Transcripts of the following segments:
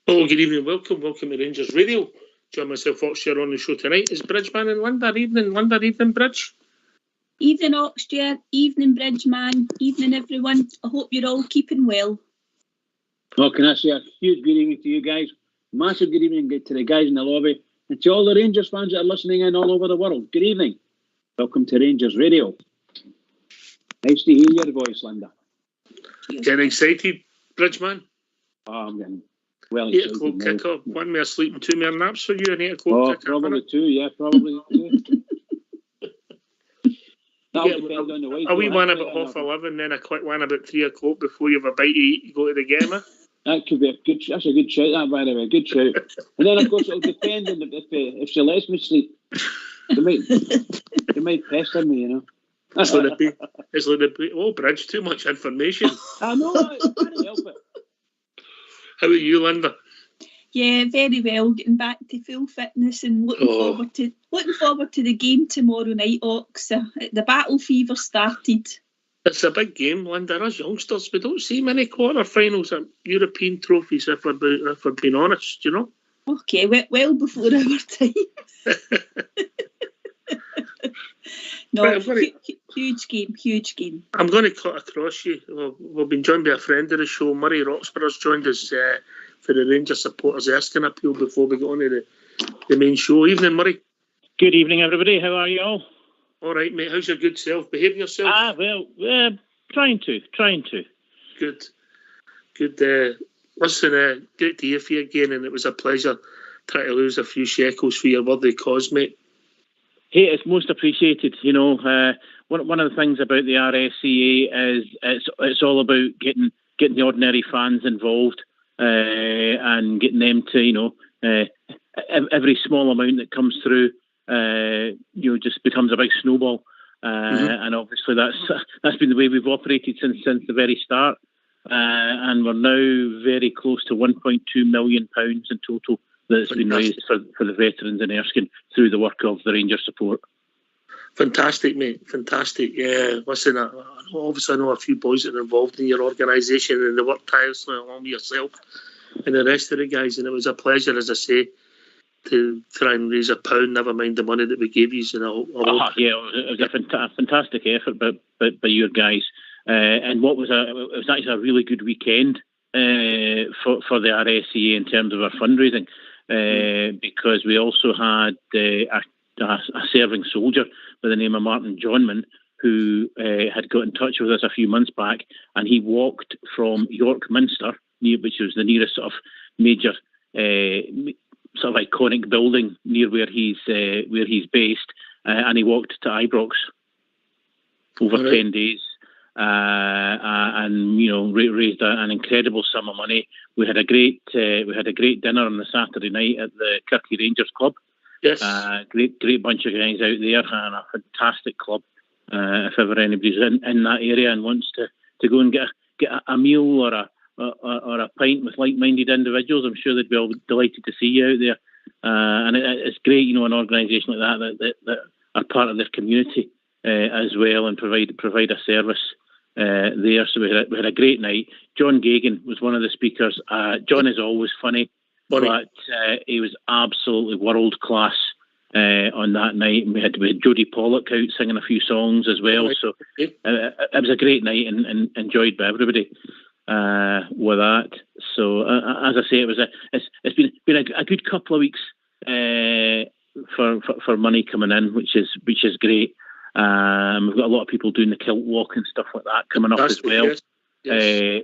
Oh, good evening. Welcome to Rangers Radio. Join myself, Oxshare, on the show tonight is Bridgeman and Linda. Evening, Bridge. Evening, Oxshare. Evening, Bridgeman. Evening, everyone. I hope you're all keeping well. Well, can I say a huge good evening to you guys? Massive good evening to the guys in the lobby and to all the Rangers fans that are listening in all over the world. Good evening. Welcome to Rangers Radio. Nice to hear your voice, Linda. Getting excited, Bridgeman? Oh, I'm getting well 8 o'clock kick-off. 1 more sleep and 2 more naps for you, and 8 o'clock kick-off. Probably 2, yeah, probably 2. A wee one about 11:30, then a quick one about 3 o'clock before you have a bite to eat. You go to the game. That could be that's a good shout, that, by the way. Good shout. And then, of course, it'll depend on if she lets me sleep. They might pester me, you know. It's like the Bridge, too much information. I know, I can't help it. How about you, Linda? Yeah, very well. Getting back to full fitness and looking forward to the game tomorrow night, Ox. The battle fever started. It's a big game, Linda. Us youngsters, we don't see many quarter-finals at European trophies, if we're being honest, you know? Okay, well before our time. No, huge game. I'm going to cut across you. We've been joined by a friend of the show, Murray Roxburgh's joined us for the Rangers supporters Erskine appeal before we get on to the main show. Evening, Murray. Good evening, everybody. How are you all? All right, mate. How's your good self? Behaving yourself? Trying to. Good. Listen, great to hear from you again, and it was a pleasure trying to lose a few shekels for your worthy cause, mate. Hey, it's most appreciated. You know, one of the things about the RSCA is it's all about getting the ordinary fans involved and getting them to, you know, every small amount that comes through, just becomes a big snowball. And obviously that's been the way we've operated since the very start. And we're now very close to £1.2 million in total that's been raised for the veterans in Erskine through the work of the Rangers support. Fantastic, mate. Fantastic. Yeah, listen, I know a few boys that are involved in your organisation and they work tirelessly along with yourself and the rest of the guys, and it was a pleasure, as I say, to try and raise £1, never mind the money that we gave you. It was a fantastic effort by your guys. And it was actually a really good weekend for the RSCA in terms of our fundraising, because we also had a serving soldier by the name of Martin Johnman, who had got in touch with us a few months back, and he walked from York Minster, which was the nearest sort of major sort of iconic building near where he's based, and he walked to Ibrox over 10 days. And raised an incredible sum of money. We had a great dinner on the Saturday night at the Kirky Rangers Club. Yes, great bunch of guys out there, and a fantastic club. If ever anybody's in that area and wants to go and get a meal or a pint with like-minded individuals, I'm sure they'd be all delighted to see you out there. And it's great, an organisation like that are part of their community as well and provide a service there. So we had a great night. John Gagan was one of the speakers. John is always funny. But he was absolutely world class on that night. And we had Jodie Pollock out singing a few songs as well. So it was a great night and enjoyed by everybody with that. So as I say, it's been a good couple of weeks for money coming in, which is great. We've got a lot of people doing the kilt walk and stuff like that coming up as well,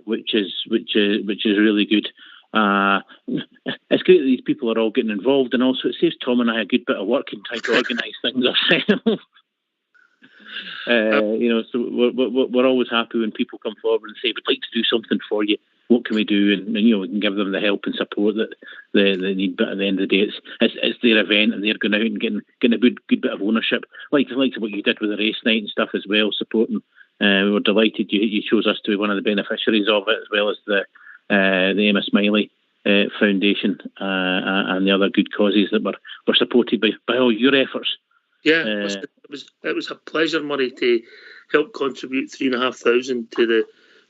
which is really good. It's great that these people are all getting involved, and also it saves Tom and I a good bit of work in trying to organise things ourselves. So we're always happy when people come forward and say, we'd like to do something for you. What can we do? And we can give them the help and support that they need. But at the end of the day, it's their event, and they're going out and getting a good bit of ownership, like what you did with the race night and stuff as well, supporting. We were delighted you chose us to be one of the beneficiaries of it, as well as the Emma Smiley Foundation and the other good causes that were supported by all your efforts. Yeah, it was a pleasure, Murray, to help contribute $3,500 to the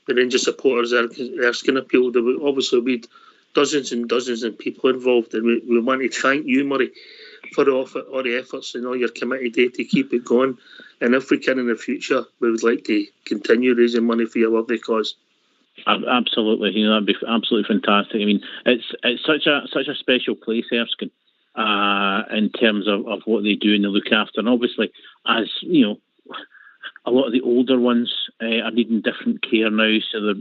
Rangers supporters Erskine appeal. Obviously, we'd dozens and dozens of people involved, and we want to thank you, Murray, for all the efforts and all your committee day to keep it going. And if we can in the future, we would like to continue raising money for your worthy cause. Absolutely, that'd be absolutely fantastic. I mean, it's such a special place, Erskine, in terms of what they do and they look after. And obviously, as you know, a lot of the older ones are needing different care now. So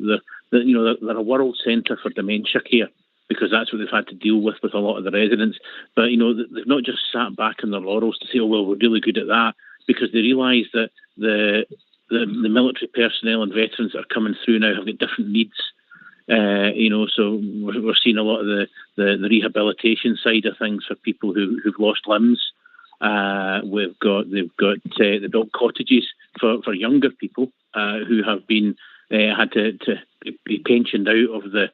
they're a world centre for dementia care, because that's what they've had to deal with a lot of the residents. But they've not just sat back on their laurels to say, "Oh well, we're really good at that," because they realise that the military personnel and veterans that are coming through now have got different needs. So we're seeing a lot of the rehabilitation side of things for people who've lost limbs. They've built cottages for younger people who have been had to be pensioned out of the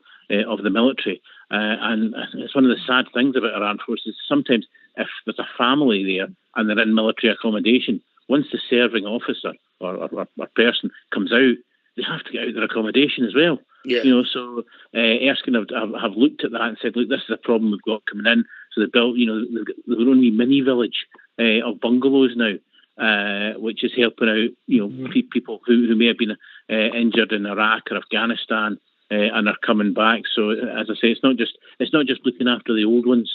military. And it's one of the sad things about our armed forces. Sometimes if there's a family there and they're in military accommodation, once the serving officer or person comes out, they have to get out of their accommodation as well. Yeah. So Erskine have looked at that and said, look, this is a problem we've got coming in. So they built, they've got only mini village of bungalows now, which is helping out, people who may have been injured in Iraq or Afghanistan and are coming back. So as I say, it's not just looking after the old ones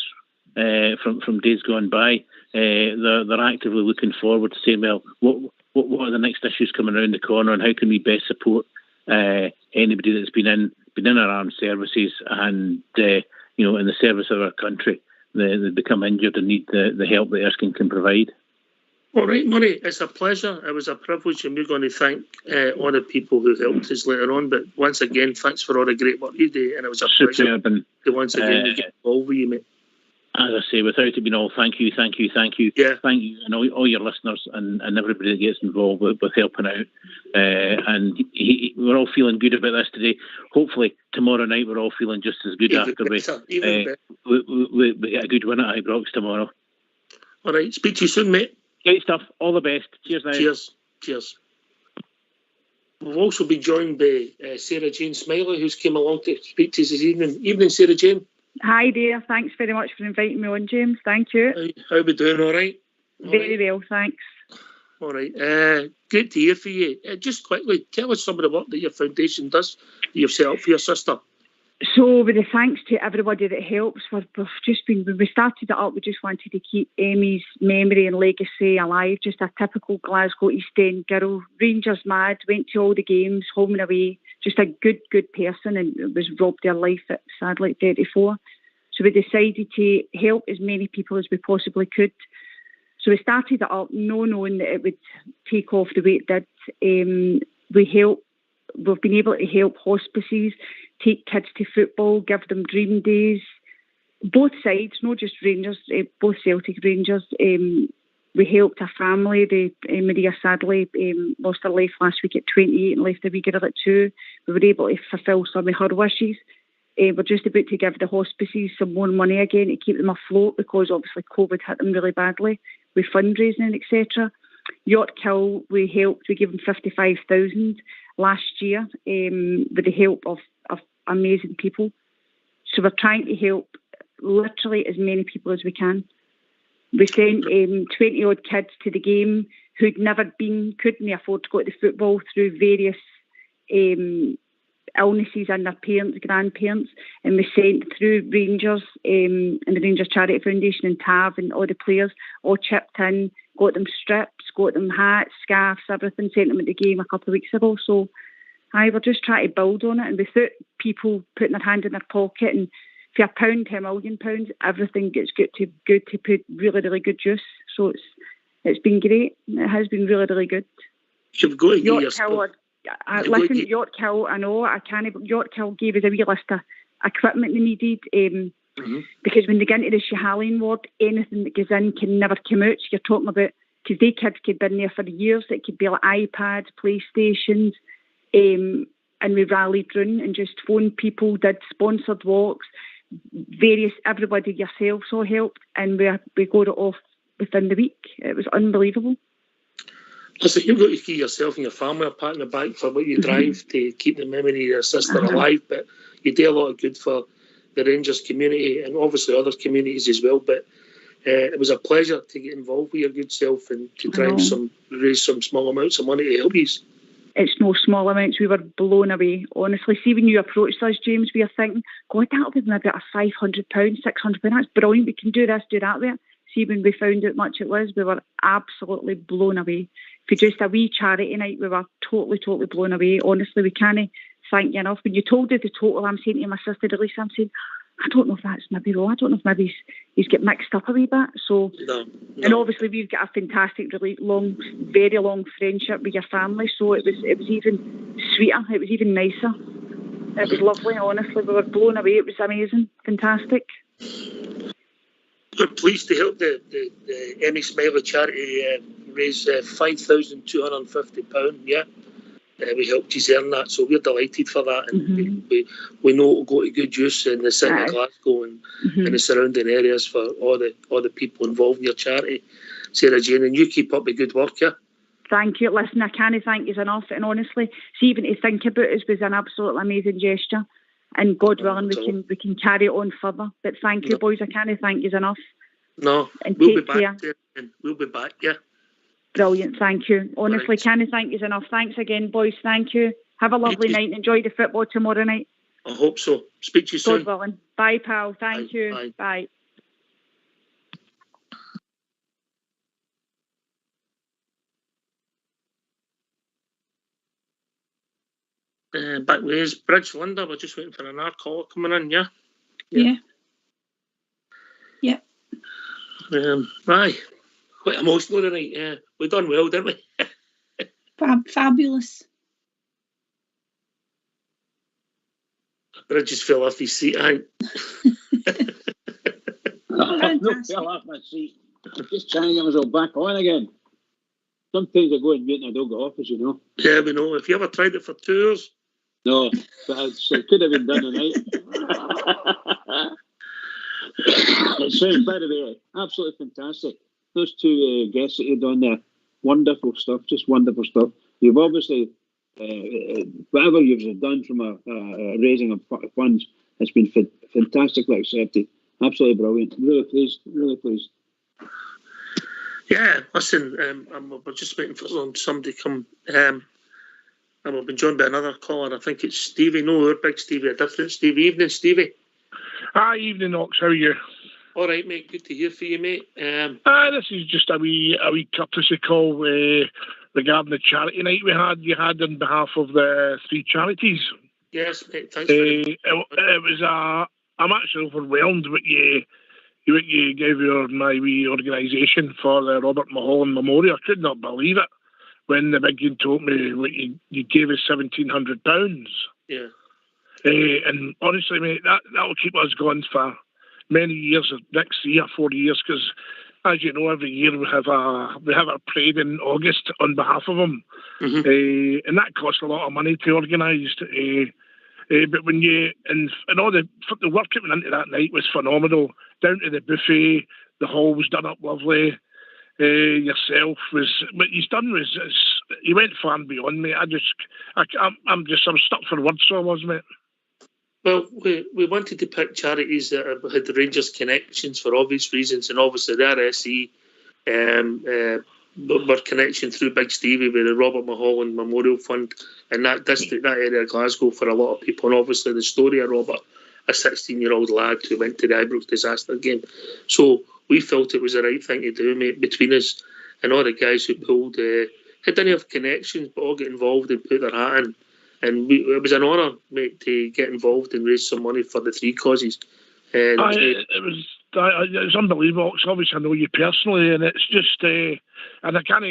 from days gone by. They're actively looking forward to saying, well, what are the next issues coming around the corner, and how can we best support anybody that's been in our armed services and in the service of our country. They become injured and need the help that Erskine can provide. All right, Murray, it's a pleasure. It was a privilege, and we're going to thank all the people who helped us later on. But once again, thanks for all the great work you did, and it was a pleasure to once again get involved with you, mate. As I say, without it being all, thank you. Yeah. Thank you, and all your listeners and everybody that gets involved with helping out. And we're all feeling good about this today. Hopefully, tomorrow night we're all feeling just as good after we get a good win at Ibrox tomorrow. All right, speak to you soon, mate. Great stuff. All the best. Cheers now. Cheers. We'll also be joined by Sarah Jane Smiley, who's came along to speak to us this evening. Evening, Sarah Jane. Hi there. Thanks very much for inviting me on, James. Thank you. How are we doing? All right? Very well, thanks. All right. Great to hear from you. Just quickly, tell us some of the work that your foundation does, that you've set up for your sister. So, with the thanks to everybody that helps, when we started it up, we just wanted to keep Amy's memory and legacy alive. Just a typical Glasgow East End girl. Rangers mad, went to all the games, home and away. Just a good person, and was robbed their life at, sadly, 34. So we decided to help as many people as we possibly could. So we started it up, knowing that it would take off the way it did. We've been able to help hospices, take kids to football, give them dream days. Both sides, not just Rangers, both Celtic Rangers. We helped a family. Maria sadly lost her life last week at 28 and left a wee girl at 2. We were able to fulfil some of her wishes. We're just about to give the hospices some more money again to keep them afloat, because obviously COVID hit them really badly with fundraising and etc. York Hill, we gave them 55,000 last year with the help of amazing people. So we're trying to help literally as many people as we can. We sent 20 odd kids to the game who'd never been, couldn't afford to go to the football through various illnesses and their parents, grandparents, and we sent through Rangers and the Rangers Charity Foundation and TAV, and all the players all chipped in, got them strips, got them hats, scarves, everything, sent them at the game a couple of weeks ago. So we're just trying to build on it, and without people putting their hand in their pocket, and for £1 to £1 million, everything gets good to put really, really good juice. So it's been great. It has been really, really good. You've got to York Hill, I know, I can't. York Hill gave us a wee list of equipment they needed, because when they get into the Shahalian ward, anything that goes in can never come out. So you're talking about, because they kids could be in there for years, it could be like iPads, PlayStations, and we rallied round and just phoned people, did sponsored walks, everybody, yourselves all helped, and we got it off within the week. It was unbelievable. Listen, you've got to give yourself and your family a pat on the back for what you drive to keep the memory of your sister alive, but you do a lot of good for the Rangers community and obviously other communities as well. But it was a pleasure to get involved with your good self and to try and raise some small amounts of money to help you. It's no small amounts. We were blown away, honestly. See, when you approached us, James, we were thinking, God, that'll be maybe a £500, £600. That's brilliant. We can do this, do that there. See, when we found out how much it was, we were absolutely blown away. For just a wee charity night, we were totally, totally blown away. Honestly, we can't thank you enough. When you told us the total, I'm saying to my sister, Elise, I'm saying, I don't know if that's maybe wrong. I don't know if maybe he's get mixed up a wee bit. So, no. And obviously we've got a fantastic, really long, very long friendship with your family. So it was even sweeter. It was even nicer. It was lovely. Honestly, we were blown away. It was amazing, fantastic. We're pleased to help the Emmy Smiley charity raise £5,250. Yeah. We helped you earn that, so we're delighted for that, and we know it'll go to good use in the city of Glasgow and the surrounding areas for all the people involved in your charity, Sarah Jane, and you keep up the good work, yeah. Thank you. Listen, I can't thank you enough, and honestly, see, even to think about it was an absolutely amazing gesture, and God willing, we can carry it on further. But thank you, boys. I can't thank you enough. No, and we'll be back, and we'll be back, yeah. Brilliant, thank you. Honestly, can't thank you enough. Thanks again, boys. Thank you. Have a lovely night. Enjoy the football tomorrow night. I hope so. Speak to you soon. God willing. Bye, pal. Thank you. Bye. Back with his Bridge Linda. We're just waiting for another call coming in, yeah? Yeah. Aye. Quite emotional tonight. Yeah, we done well, didn't we? Fabulous. Bridge just fell off his seat, I fell off my seat. I'm just trying to get myself back on again. Sometimes I go and mute and I don't get off, as you know. Yeah, we know. Have you ever tried it for 2 hours? No, but it could have been done tonight. It sounds, by the way, absolutely fantastic. Those two guests that you've done there, wonderful stuff, just wonderful stuff. You've obviously, whatever you've done from a raising of funds, has been fantastically accepted. Absolutely brilliant. Really pleased, really pleased. Yeah, listen, we're just waiting for somebody to come. And we've been joined by another caller. I think it's Stevie. No, our big Stevie, a different Stevie. Evening, Stevie. Hi, evening, Ox. How are you? All right, mate. Good to hear from you, mate. This is just a wee courtesy call regarding the charity night you had on behalf of the 3 charities. Yes, mate. Thanks. It was I'm actually overwhelmed with you gave my wee organisation for the Robert Mulholland Memorial. I could not believe it when the big one told me what you gave us £1,700. Yeah. And honestly, mate, that will keep us going for many years, next 3 or 4 years, because as you know, every year we have our parade in August on behalf of them, and that costs a lot of money to organise. But when and all the work that went into that night was phenomenal. Down to the buffet, the hall was done up lovely. Yourself what he's done was he went far and beyond, mate. I'm stuck for words, so I was, mate. Well, we wanted to pick charities that had the Rangers connections for obvious reasons, and obviously the RSE were connection through Big Stevie with the Robert Mulholland Memorial Fund in that district, that area of Glasgow, for a lot of people, and obviously the story of Robert, a 16-year-old lad who went to the Ibrox disaster game. So we felt it was the right thing to do, mate, between us and all the guys who pulled, didn't have connections, but all get involved and put their hat in. And it was an honour, mate, to get involved and raise some money for the 3 causes. And it was unbelievable. Obviously, I know you personally, and it's just, and I can't,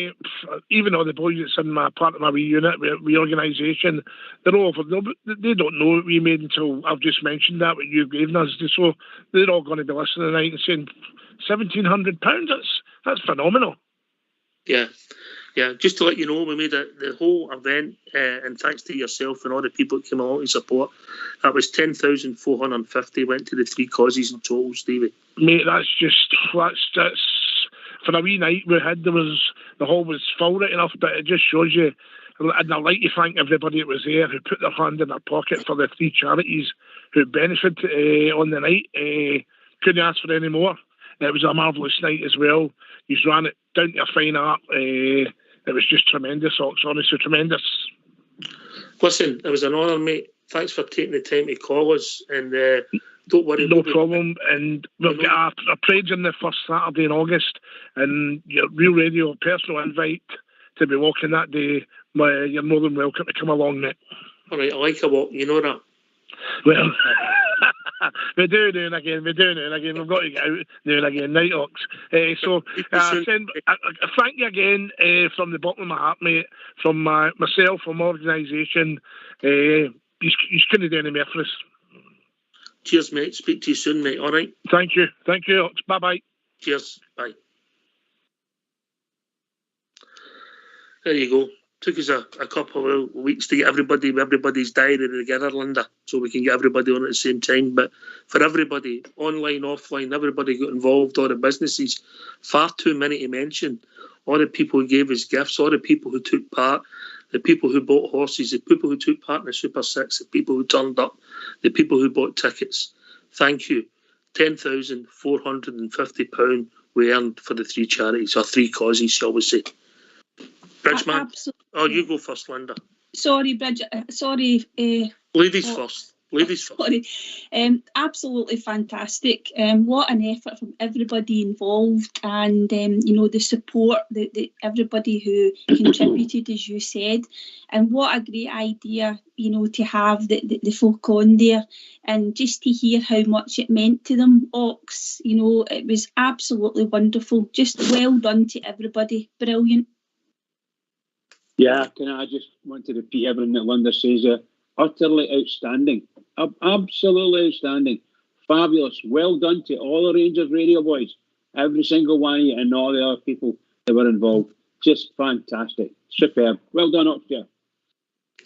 even all the boys that's in my part of my wee unit, wee organisation, they're all over. They don't know what we made until I've just mentioned that, what you've given us. So they're all going to be listening tonight and saying, £1,700, that's phenomenal. Yeah. Yeah, just to let you know, we made the whole event, and thanks to yourself and all the people that came along to support, that was 10,450 went to the 3 causes in total, Stevie. Mate, that's for a wee night we had. The hall was full right enough, but it just shows you. And I'd like to thank everybody that was there who put their hand in their pocket for the 3 charities, who benefited on the night. Couldn't ask for any more. It was a marvellous night as well. You ran it down to a fine art. It was just tremendous, Ox, honestly, tremendous. Listen, it was an honour, mate. Thanks for taking the time to call us, and don't worry. No problem. And we've got our parades on the first Saturday in August, and your Real Radio personal invite to be walking that day. You're more than welcome to come along, mate. All right, I like a walk, you know that. Well, we do now and again. We've got to get out now and again, Night Ox. So thank you again from the bottom of my heart, mate, from myself, from my organisation. You couldn't do any more for us. Cheers, mate. Speak to you soon, mate. All right. Thank you, Ox. Bye-bye. Cheers. Bye. There you go. Took us a couple of weeks to get everybody's diary together, Linda, so we can get everybody on at the same time. But for everybody, online, offline, everybody got involved, all the businesses, far too many to mention. All the people who gave us gifts, all the people who took part, the people who bought horses, the people who took part in the Super Six, the people who turned up, the people who bought tickets. Thank you. £10,450 we earned for the three charities, or three causes, shall we say. Bridgeman. Oh, you go first, Linda. Sorry, Bridget. Sorry. Ladies first. Sorry. Absolutely fantastic. What an effort from everybody involved, and the support that everybody who contributed, as you said, and what a great idea, to have the folk on there, and just to hear how much it meant to them, Ox. It was absolutely wonderful. Just well done to everybody. Brilliant. Yeah, I just want to repeat everything that Linda says there. Utterly outstanding. Absolutely outstanding. Fabulous. Well done to all the Rangers Radio boys. Every single one of you and all the other people that were involved. Just fantastic. Superb. Well done, Oxford.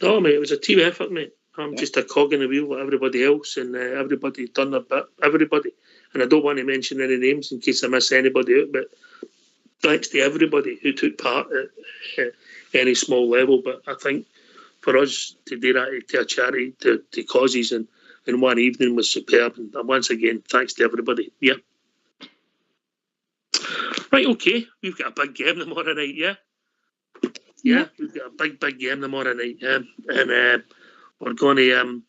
Oh, mate, it was a team effort, mate. I'm just a cog in the wheel like everybody else, and everybody done their bit. Everybody. And I don't want to mention any names in case I miss anybody out, but thanks to everybody who took part at any small level. But I think for us to do that to a charity, to causes in one evening was superb. And once again, thanks to everybody. Yeah. Right, okay. We've got a big game tomorrow night, yeah? Yeah, we've got a big game tomorrow night. And we're going to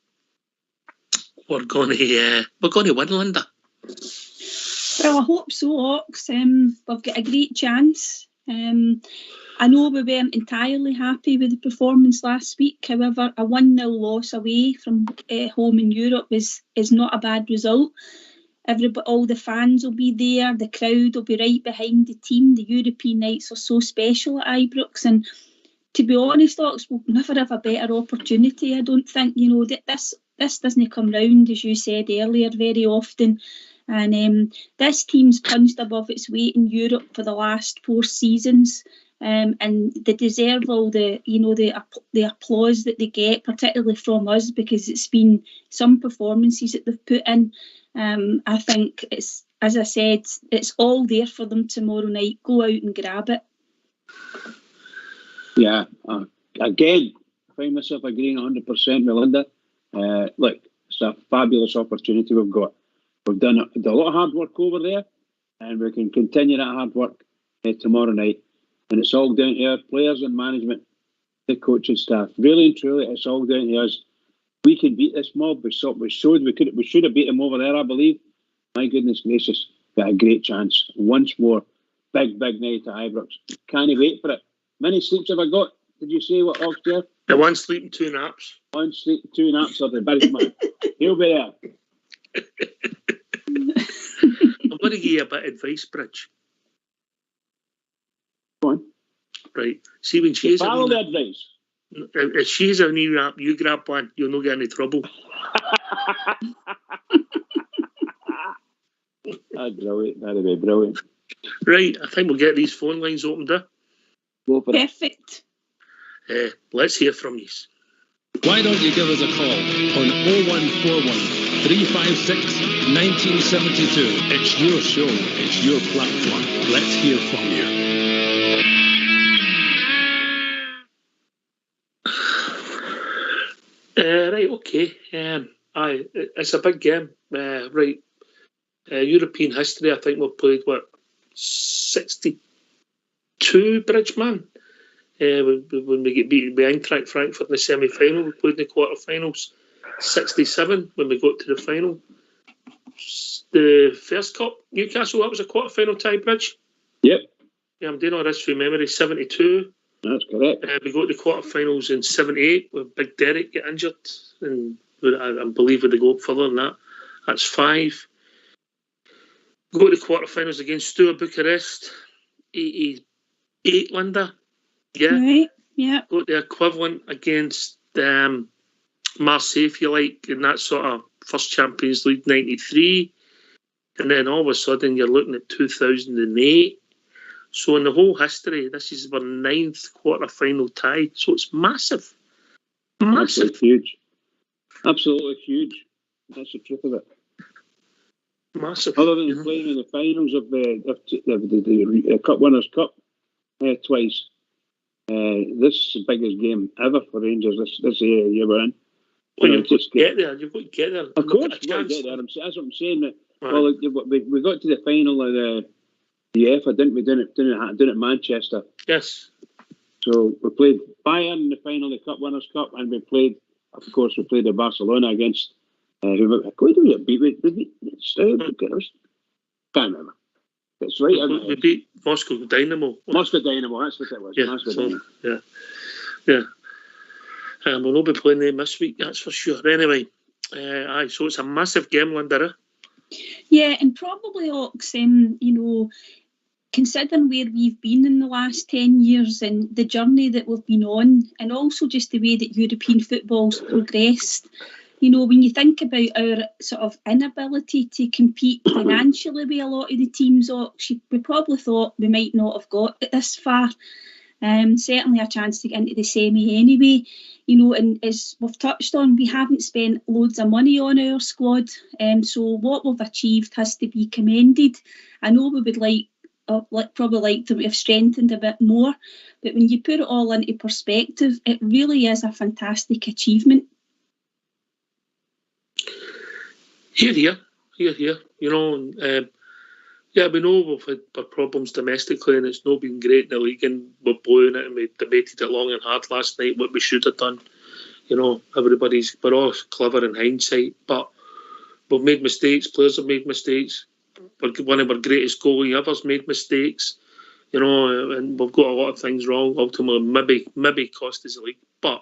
win, Linda. Well, I hope so, Ox. We've got a great chance. I know we weren't entirely happy with the performance last week. However, a 1-0 loss away from home in Europe is not a bad result. All the fans will be there. The crowd will be right behind the team. The European nights are so special at Ibrox, and to be honest, Ox, we'll never have a better opportunity. I don't think that this doesn't come round, as you said earlier, very often. And this team's punched above its weight in Europe for the last 4 seasons. And they deserve all the applause that they get, particularly from us, because it's been some performances that they've put in. I think it's, as I said, it's all there for them tomorrow night. Go out and grab it. Yeah, again, I find myself agreeing 100% with Linda. Look, it's a fabulous opportunity we've got. We've done a lot of hard work over there, and we can continue that hard work tomorrow night. And it's all down to our players and management, the coaching staff. Really and truly, it's all down to us. We can beat this mob. We should have beat them over there, I believe. My goodness gracious, got a great chance. Once more, big night at Ibrox. Can't wait for it. Many sleeps have I got? Did you say what, Oxford? The 1 sleep and 2 naps. 1 sleep and 2 naps are the best man. He'll be there. I'm going to give you a bit of advice, Bridge. Go on. Right. See, when she is follow the advice. If she's a new nap, you grab one. You'll not get any trouble. That's brilliant. That'd be brilliant. Right. I think we'll get these phone lines opened up. Go for it. Perfect. Let's hear from you. Why don't you give us a call on 0141 356 1972. It's your show. It's your platform. Let's hear from you. Right, okay. Aye, it's a big game. Right. European history, I think we've played, 62 Bridgeman? When we get beaten by Eintracht Frankfurt in the semi-final, we played in the quarter-finals. 67 when we got to the final. The first cup, Newcastle, that was a quarter-final tie, Bridge? Yep. Yeah, I'm doing all this from memory. 72. That's correct. We got to the quarter-finals in 78 with Big Derek get injured, and I believe they go up further than that. That's 5. Go to the quarter-finals against Steaua Bucharest, 88, Linda. Yeah. Right, yeah. Got the equivalent against Marseille, if you like, in that sort of first Champions League, 93. And then all of a sudden you're looking at 2008. So in the whole history, this is our 9th quarter-final tie. So it's massive. Massive. Absolutely huge. Absolutely huge. That's the truth of it. Massive. Other than playing in the finals of the Cup Winners' Cup twice, this is the biggest game ever for Rangers this year we're in. Well, you've got to get there. You've got to get there. Of course, you've got to get there. That's what I'm saying. That, right. Well, we got to the final of the UEFA, didn't we? Didn't it Manchester? Yes. So we played Bayern in the final of the Cup Winners' Cup, and we played the Barcelona against who did we beat? Did we can't remember. That's right. We beat Moscow Dynamo. Moscow Dynamo, that's what it was. Yeah, Moscow so, Dynamo. Yeah. We'll not be playing them this week, that's for sure. Anyway, so it's a massive game, Linda. Yeah, and probably, Ox, considering where we've been in the last 10 years and the journey that we've been on, and also just the way that European football's progressed, when you think about our sort of inability to compete financially with a lot of the teams, Ox, we probably thought we might not have got this far. Certainly a chance to get into the semi anyway. And as we've touched on, we haven't spent loads of money on our squad. So what we've achieved has to be commended. I know we would probably like to have strengthened a bit more, but when you put it all into perspective, it really is a fantastic achievement. Here. Yeah, we know we've had problems domestically and it's not been great in the league, and we're blowing it, and we debated it long and hard last night what we should have done. We're all clever in hindsight, but we've made mistakes, players have made mistakes. One of our greatest goalie ever's made mistakes, and we've got a lot of things wrong. Ultimately, maybe cost us the league, but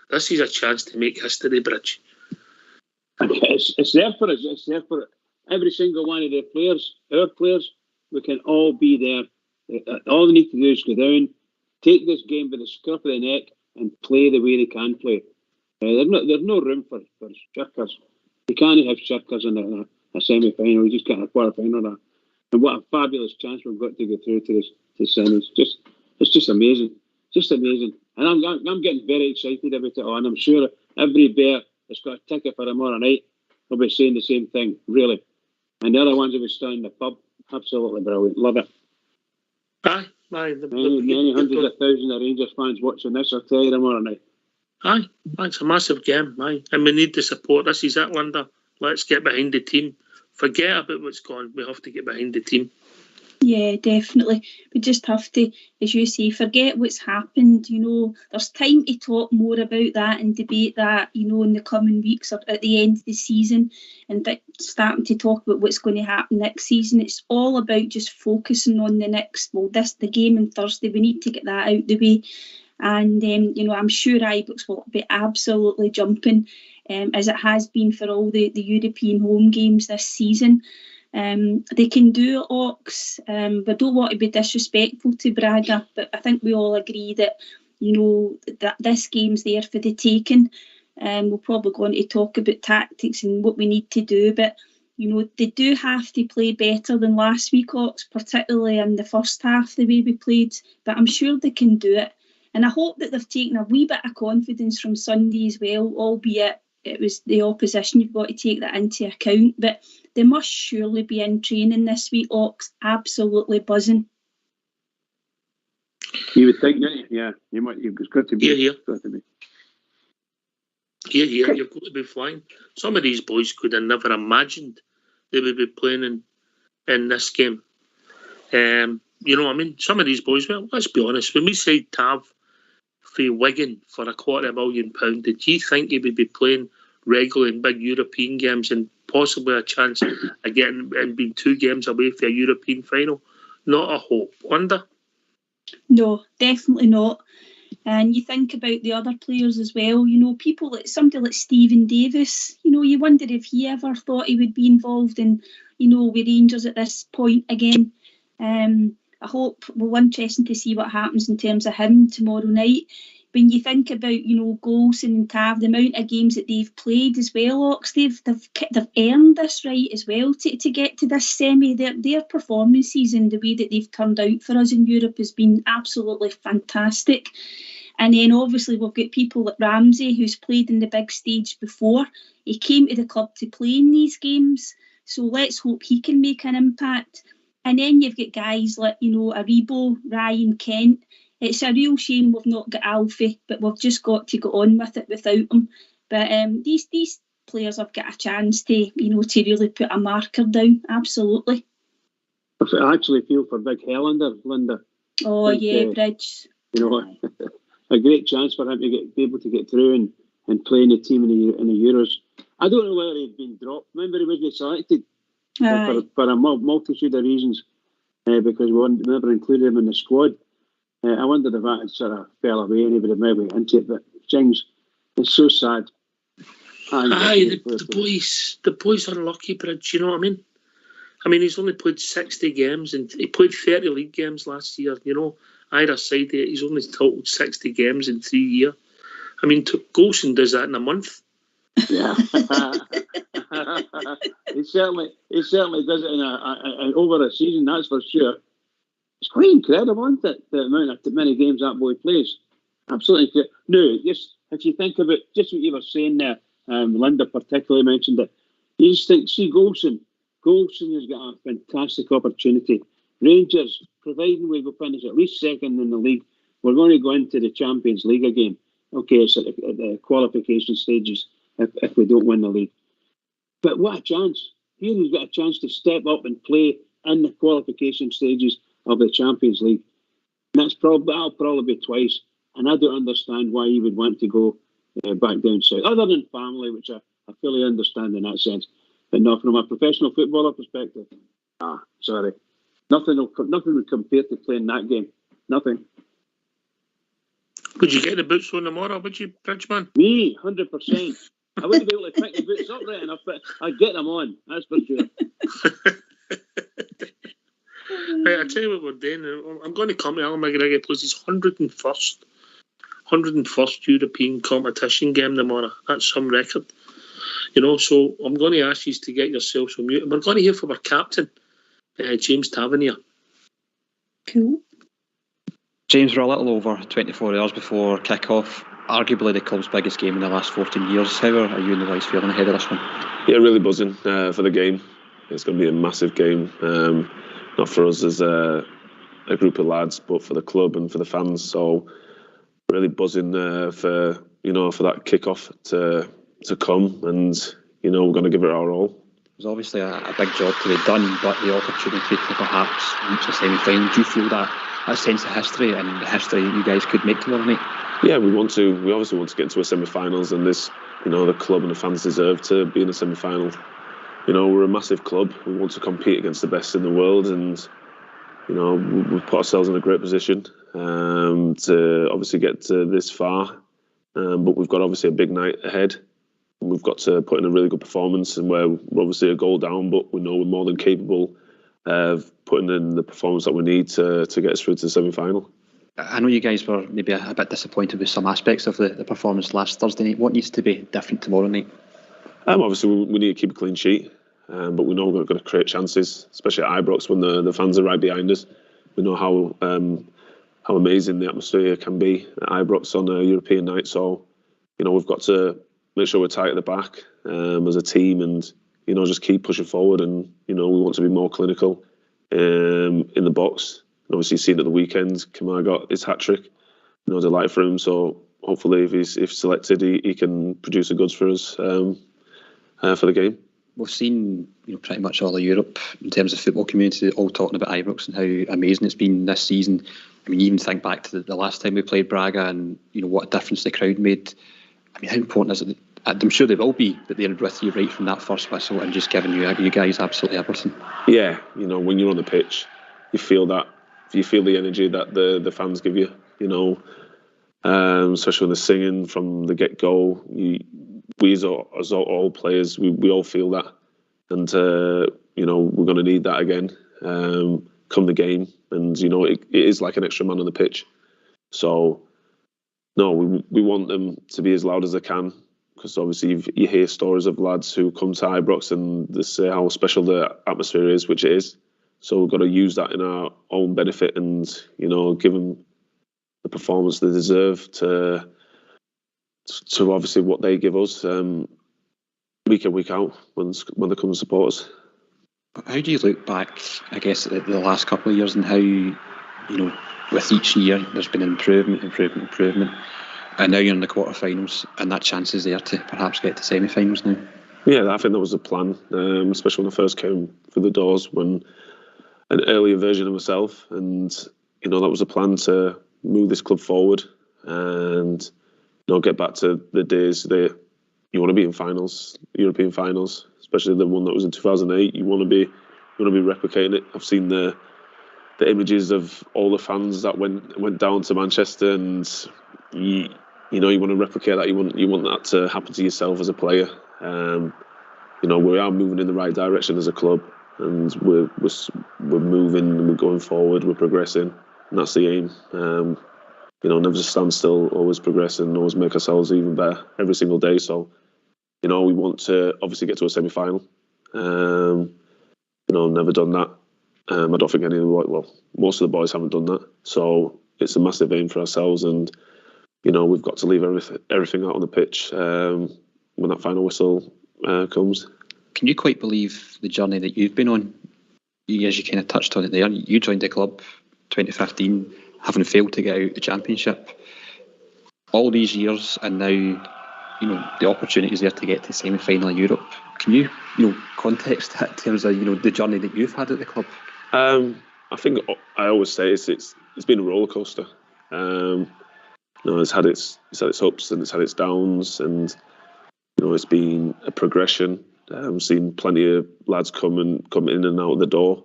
this is a chance to make history, Bridge. It's there for us. It's there for every single one of the players, our players. We can all be there. All they need to do is go down, take this game by the scruff of the neck, and play the way they can play. There's no room for shirkers. You can't have shirkers in a semi-final. You just get a quarter-final. And what a fabulous chance we've got to go through to semis. It's just amazing. Just amazing. And I'm getting very excited about it all. And I'm sure every bear that's got a ticket for tomorrow night will be saying the same thing, really. And the other ones that will stay in the pub, absolutely brilliant. Love it. Aye. Many hundreds of thousands of Rangers fans watching this, I'll tell you, tomorrow night. Aye, it's a massive game, aye. And we need the support. This is it, Linda. Let's get behind the team. Forget about what's gone. We have to get behind the team. Yeah, definitely. We just have to, as you say, forget what's happened. There's time to talk more about that and debate that, in the coming weeks or at the end of the season, and starting to talk about what's going to happen next season. It's all about just focusing on the game on Thursday. We need to get that out the way. And, I'm sure Ibrox will be absolutely jumping, as it has been for all the European home games this season. They can do it, Ox. We don't want to be disrespectful to Braga, but I think we all agree that that this game's there for the taking. We're probably going to talk about tactics and what we need to do, but they do have to play better than last week, Ox, particularly in the first half, the way we played. But I'm sure they can do it, and I hope that they've taken a wee bit of confidence from Sunday as well, albeit it was the opposition. You've got to take that into account, but they must surely be in training this week, Ox. Absolutely buzzing. You would think, don't you? Yeah, you might. You've got to be. Yeah. Got to be. Yeah, you've got to be flying. Some of these boys could have never imagined they would be playing in this game. You know what I mean? Some of these boys, well, let's be honest, when we signed Tav for Wigan for £250,000, did you think he would be playing regularly in big European games and possibly a chance of getting and being 2 games away for a European final? Not a hope. Wonder? No, definitely not. And you think about the other players as well, you know, people like somebody like Stephen Davis, you know, you wonder if he ever thought he would be involved in, you know, with Rangers at this point again. I hope, well, interesting to see what happens in terms of him tomorrow night. When you think about, you know, Golson and Tav, the amount of games that they've played as well, Ox, they've earned this right as well to get to this semi. Their performances and the way that they've turned out for us in Europe has been absolutely fantastic. And then obviously we've got people like Ramsey, who's played in the big stage before. He came to the club to play in these games, so let's hope he can make an impact. And then you've got guys like, you know, Aribo, Ryan Kent. It's a real shame we've not got Alfie, but we've just got to go on with it without him. But these players have got a chance to, you know, to really put a marker down. Absolutely. I actually feel for Big Helander, Linda. Oh, yeah, Bridge. You know, a great chance for him to be able to get through and play in the team in the Euros. I don't know whether he'd been dropped. Remember, he wasn't selected for a multitude of reasons because we never included him in the squad. I wondered if that had sort of fell away and he would have maybe into it, but things, it's so sad. The boys are lucky, Bridge, you know what I mean? I mean, he's only played 60 games and he played 30 league games last year, you know. Either side, he's only totaled 60 games in 3 years. I mean, Golson does that in a month. Yeah, he certainly does it in over a season. That's for sure. It's quite incredible, isn't it? The amount of many games that boy plays. Absolutely incredible. No, just if you think about just what you were saying there, Linda particularly mentioned it. You just think, see Golson. Golson has got a fantastic opportunity. Rangers, providing we go finish at least second in the league, we're going to go into the Champions League again. Okay, it's at the qualification stages if we don't win the league. But what a chance. Here he's got a chance to step up and play in the qualification stages of the Champions League. And that'll probably be twice. And I don't understand why he would want to go back down south, other than family, which I fully understand in that sense. But not from a professional footballer perspective. Sorry. Nothing would compare to playing that game. Nothing. Would you get the boots on tomorrow, would you, Bridgeman? Me, 100%. I wouldn't be able to pick the boots up right enough, but I'd get them on, that's for sure. Right, I'll tell you what we're doing. I'm going to come to Alan McGregor plays his 101st European competition game tomorrow. That's some record. You know, so I'm going to ask you to get yourselves on mute. We're going to hear from our captain, James Tavernier. Cool. James, we're a little over 24 hours before kick-off. Arguably the club's biggest game in the last 14 years. How are you and the boys feeling ahead of this one? Yeah, really buzzing for the game. It's going to be a massive game. Not for us as a group of lads, but for the club and for the fans. So really buzzing for that kick-off to come, and we're going to give it our all. There's obviously a big job to be done, but the opportunity to perhaps reach a semi-final, do you feel that sense of history and the history you guys could make tomorrow night? Yeah, we obviously want to get into a semi-finals, and this, the club and the fans deserve to be in a semi-final. We're a massive club. We want to compete against the best in the world, and we've put ourselves in a great position to obviously get to this far. But we've got obviously a big night ahead. We've got to put in a really good performance, and we're obviously a goal down, but we know we're more than capable of putting in the performance that we need to get us through to the semi-final. I know you guys were maybe a bit disappointed with some aspects of the performance last Thursday night. What needs to be different tomorrow night? Obviously, we need to keep a clean sheet, but we know we're going to create chances, especially at Ibrox when the fans are right behind us. We know how amazing the atmosphere can be at Ibrox on a European night. So, we've got to make sure we're tight at the back as a team, and just keep pushing forward. And we want to be more clinical in the box. And obviously, seen at the weekend, Kamar got his hat trick. Delight for him. So hopefully, if selected, he can produce the goods for us for the game. We've seen pretty much all of Europe in terms of football community all talking about Ibrox and how amazing it's been this season. I mean, even think back to the last time we played Braga and what a difference the crowd made. I mean, how important is it? I'm sure they will be that they're with you right from that first whistle and just giving you guys absolutely everything. Yeah, when you're on the pitch, you feel that. You feel the energy that the fans give you. Especially when they're singing from the get-go. We as all players, we all feel that, and we're going to need that again come the game. And it is like an extra man on the pitch. So no, we want them to be as loud as they can, because obviously you hear stories of lads who come to Ibrox and they say how special the atmosphere is, which it is. So we've got to use that in our own benefit and give them the performance they deserve to obviously what they give us week in, week out when they come and support us. How do you look back, I guess, at the last couple of years and how, with each year there's been improvement, and now you're in the quarterfinals and that chance is there to perhaps get to semi-finals now? Yeah, I think that was the plan, especially when I first came through the doors, when an earlier version of myself, and that was a plan to move this club forward and get back to the days that you want to be in finals, European finals, especially the one that was in 2008. You want to be replicating it. I've seen the images of all the fans that went down to Manchester, and you want to replicate that. You want that to happen to yourself as a player. We are moving in the right direction as a club, and we're moving and we're going forward. We're progressing, and that's the aim. Never just stand still, always progress and always make ourselves even better every single day. So, we want to obviously get to a semi-final. Never done that. I don't think most of the boys haven't done that. So it's a massive aim for ourselves, and we've got to leave everything out on the pitch when that final whistle comes. Can you quite believe the journey that you've been on? As you kind of touched on it there, you joined the club 2015, having failed to get out the Championship. All these years, and now the opportunity is there to get to semi-final of Europe. Can you context that in terms of the journey that you've had at the club? I think I always say it's been a roller coaster. It's had its ups and it's had its downs, and it's been a progression. I've seen plenty of lads come in and out of the door.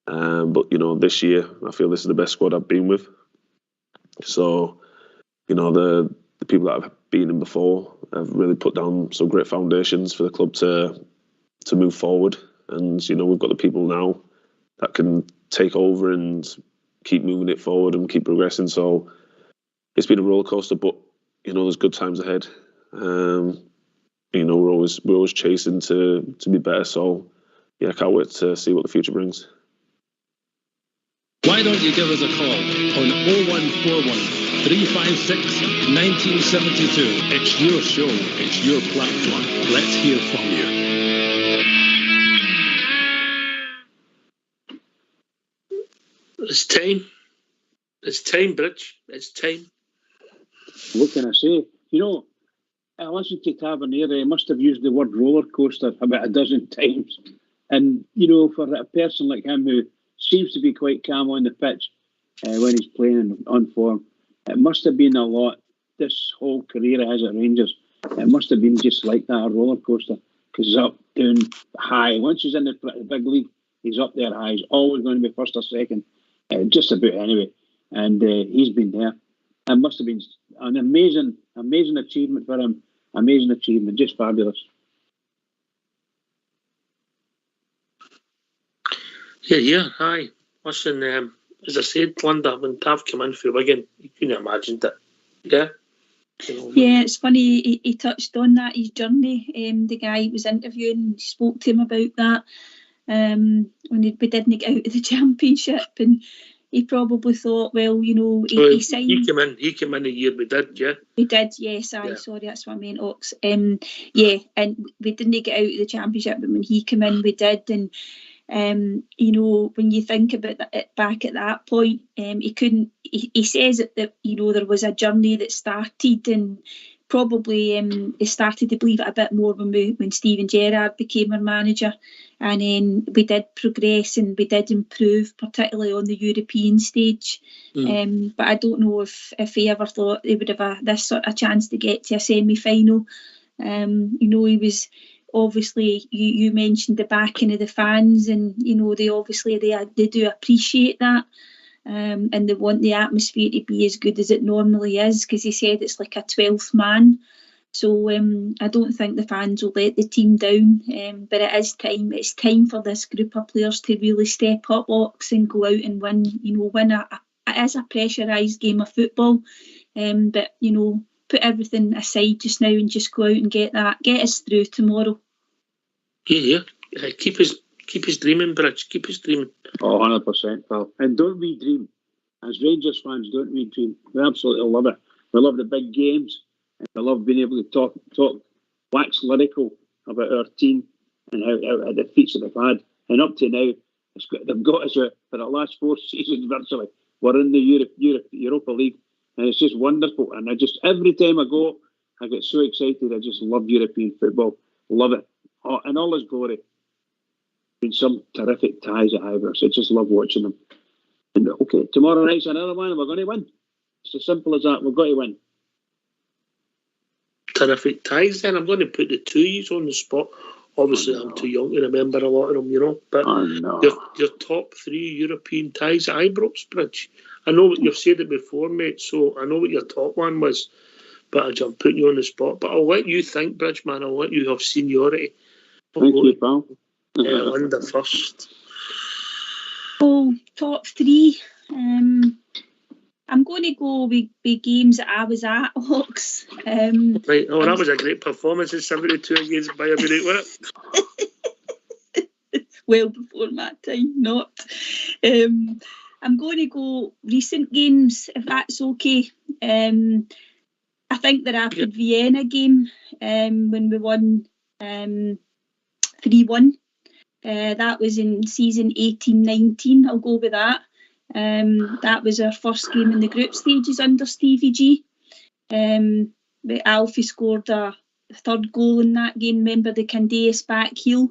But this year I feel this is the best squad I've been with. So the people that I've been in before have really put down some great foundations for the club to move forward. And we've got the people now that can take over and keep moving it forward and keep progressing. So it's been a roller coaster, but there's good times ahead. We're always chasing to be better. So yeah, I can't wait to see what the future brings. Why don't you give us a call on 0141 356 1972. It's your show, it's your platform. Let's hear from you. It's time, Bridge. It's time. What can I say? I listened to Tavernier. He must have used the word roller coaster about a dozen times. And, for a person like him who seems to be quite calm on the pitch when he's playing on form, it must have been a lot, this whole career he has at Rangers. It must have been just like that, a roller coaster. Because he's up, down, high. Once he's in the big league, he's up there high. He's always going to be first or second, just about anyway. And he's been there. It must have been an amazing achievement for him. Amazing achievement, just fabulous. Yeah, hi. Listen, as I said, Linda, when Tav came in for Wigan, you couldn't have imagined it. Yeah? Yeah, it's funny, he touched on that, his journey. The guy he was interviewing spoke to him about that when we didn't get out of the Championship, and he probably thought, he signed. He came in the year we did, yeah? We did, yes, sorry, that's what I meant, Ox. And we didn't get out of the Championship, but when he came in, we did, and You know, when you think about it back at that point, he couldn't. He says that you know there was a journey that started, and probably he started to believe it a bit more when Steven Gerrard became our manager, and then we did progress and we did improve, particularly on the European stage. But I don't know if he ever thought he would have this sort of chance to get to a semi-final. You know, he was. Obviously, you mentioned the backing of the fans, and you know they do appreciate that, and they want the atmosphere to be as good as it normally is, because he said it's like a 12th man. So I don't think the fans will let the team down, but it is time. It's time for this group of players to really step up, Ox, and go out and win. You know, win it is a pressurised game of football, but you know. Put everything aside just now and just go out and get us through tomorrow. Yeah. Keep us dreaming, Bridge. Keep us dreaming. Oh, 100%, pal. And don't we dream? As Rangers fans, don't we dream? We absolutely love it. We love the big games. And we love being able to talk, wax lyrical about our team and how the feats that they've had. And up to now, they've got us out for the last 4 seasons virtually. We're in the Europa League. And it's just wonderful. And every time I go, I get so excited. I just love European football. Love it. Oh, in all its glory. Been some terrific ties at Ibrox. I just love watching them. And okay, tomorrow night's another one and we're going to win. It's as simple as that. We've got to win. Terrific ties then. I'm going to put the two E's on the spot. Obviously, I'm too young to remember a lot of them, you know. But your top 3 European ties at Ibrox, Bridge. I know what you've said it before, mate, so I know what your top one was, but I'm putting you on the spot. But I'll let you think, Bridge, man. I'll let you have seniority. Thank you, pal. Linda first. Oh, top 3. I'm going to go with games that I was at, Ox. Right. Oh, that was a great performance in 72 against Bayern Munich, wasn't it? Well before my time, not. I'm going to go recent games, if that's okay. I think the Rapid Vienna game, when we won 3-1. That was in season 18-19. I'll go with that. That was our first game in the group stages under Stevie G. Alfie scored a third goal in that game. Remember the Candace back heel?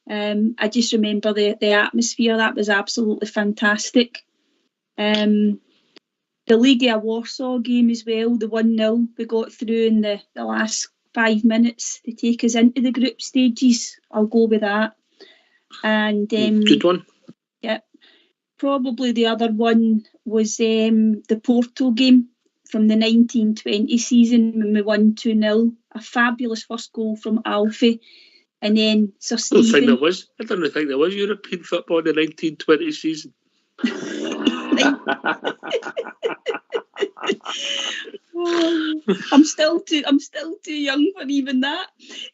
I just remember the atmosphere. That was absolutely fantastic. The Legia Warsaw game as well, the 1-0 we got through in the last 5 minutes to take us into the group stages. I'll go with that. And good one. Yeah. Probably the other one was the Porto game from the 1920 season when we won 2-0. A fabulous first goal from Alfie. And then Sir Stephen... I don't think there was European football in the 1920 season. I'm still too young for even that.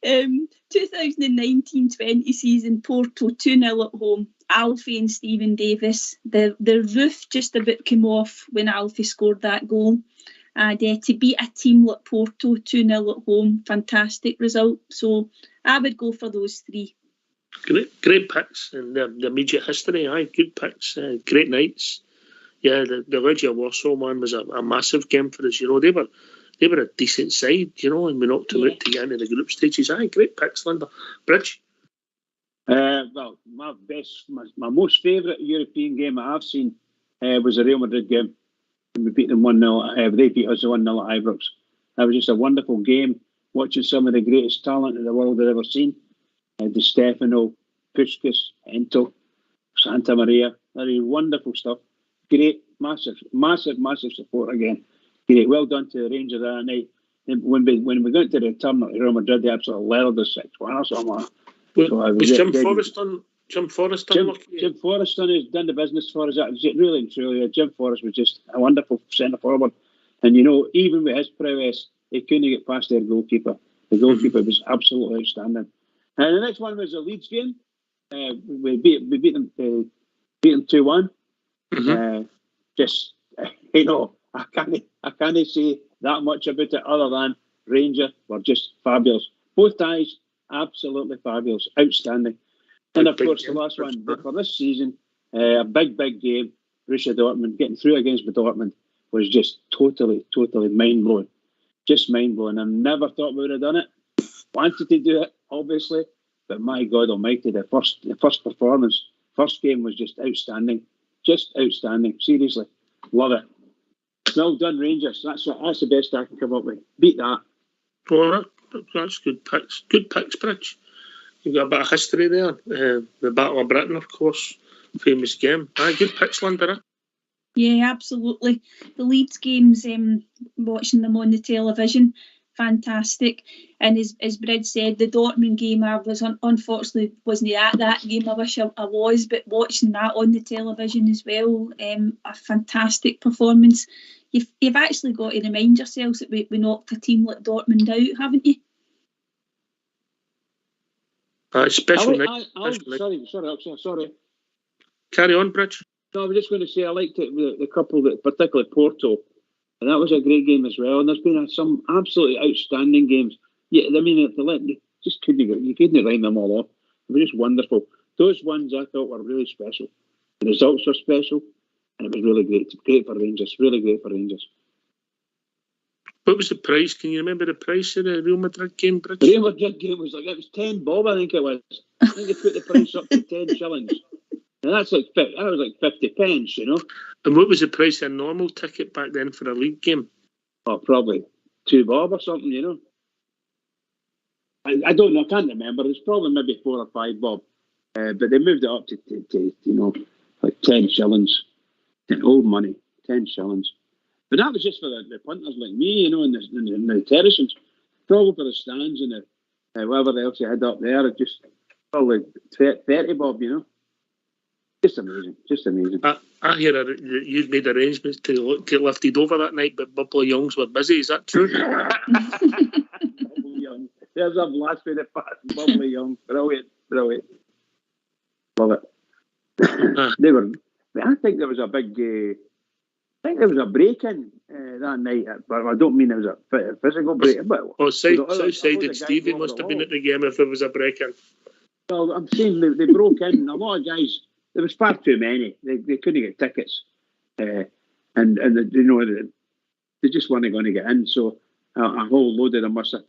2019-20 season, Porto 2-0 at home. Alfie and Stephen Davis. The roof just about came off when Alfie scored that goal. And to beat a team like Porto 2-0 at home, fantastic result. So I would go for those 3. Great picks and the immediate history. Aye, good picks. Great nights. Yeah, the Legia Warsaw one was a massive game for us. You know, they were a decent side. You know, and we knocked them out to get into the group stages. Aye, great picks, Linda. Bridge. Well, my most favourite European game I've seen was the Real Madrid game. We beat them 1-0. They beat us 1-0 at Ibrox. That was just a wonderful game. Watching some of the greatest talent in the world I've ever seen. Di Stefano, Puskas, Ento, Santa Maria. That is wonderful stuff. Great, massive support again. Great, well done to the Rangers that night. And when we got to the return at Real Madrid, they absolutely leveled us 6-1 or something like that. Was Jim Forrest on? Jim Forrest has done the business for us. Really and truly, Jim Forrest was just a wonderful centre forward. And you know, even with his prowess, he couldn't get past their goalkeeper. The goalkeeper was absolutely outstanding. And the next one was the Leeds game. We beat them 2-1. Just you know, I can't say that much about it other than Rangers were just fabulous. Both ties absolutely fabulous, outstanding. And of course, the last one for this season, a big game, Borussia Dortmund, getting through against Dortmund was just totally mind-blowing. Just mind-blowing. I never thought we would have done it. Wanted to do it, obviously, but my God almighty, the first performance, first game was just outstanding. Just outstanding. Seriously. Love it. Well done, Rangers. That's the best I can come up with. Beat that. Well, that's good picks. Good picks, Bridge. You've got a bit of history there. The Battle of Britain, of course. Famous game. Good picks, Linda. Yeah, absolutely. The Leeds games, watching them on the television, fantastic. And as Bridge said, the Dortmund game, I was unfortunately wasn't at that game. I wish I was, but watching that on the television as well, a fantastic performance. You've actually got to remind yourselves that we knocked a team like Dortmund out, haven't you? Special Sorry. Carry on, Bridge. No, I was just going to say I liked it, the couple, that particularly Porto, and that was a great game as well. And there's been some absolutely outstanding games. Yeah, I mean, you couldn't line them all off. They were just wonderful. Those ones I thought were really special. The results were special, and it was really great. Great for Rangers. Really great for Rangers. What was the price? Can you remember the price of the Real Madrid game, Bridge? The Real Madrid game was it was 10 bob, I think it was. I think they put the price up to 10 shillings. And that was like 50 pence, you know. And what was the price of a normal ticket back then for a league game? Oh, probably 2 bob or something, you know. I don't know, I can't remember. It's probably maybe 4 or 5 bob. But they moved it up to you know, like 10 shillings. Old money, 10 shillings. But that was just for the punters like me, you know, and the terracings. Probably for the stands and whatever else you had up there. It just probably 30 bob, you know. Just amazing. I hear you'd made arrangements to get lifted over that night, but Bubbly Youngs were busy. Is that true? Bubbly Young. There's a blast with the fast Bubbly Young. Brilliant. Love it. They were. I think there was a big. I think there was a break-in that night, but I don't mean it was a physical break-in. But Southside Stevie must have been at the game if it was a break-in. Well, I'm saying they broke in. A lot of guys. There was far too many. They couldn't get tickets, and you know they just weren't going to get in. So a whole load of them must have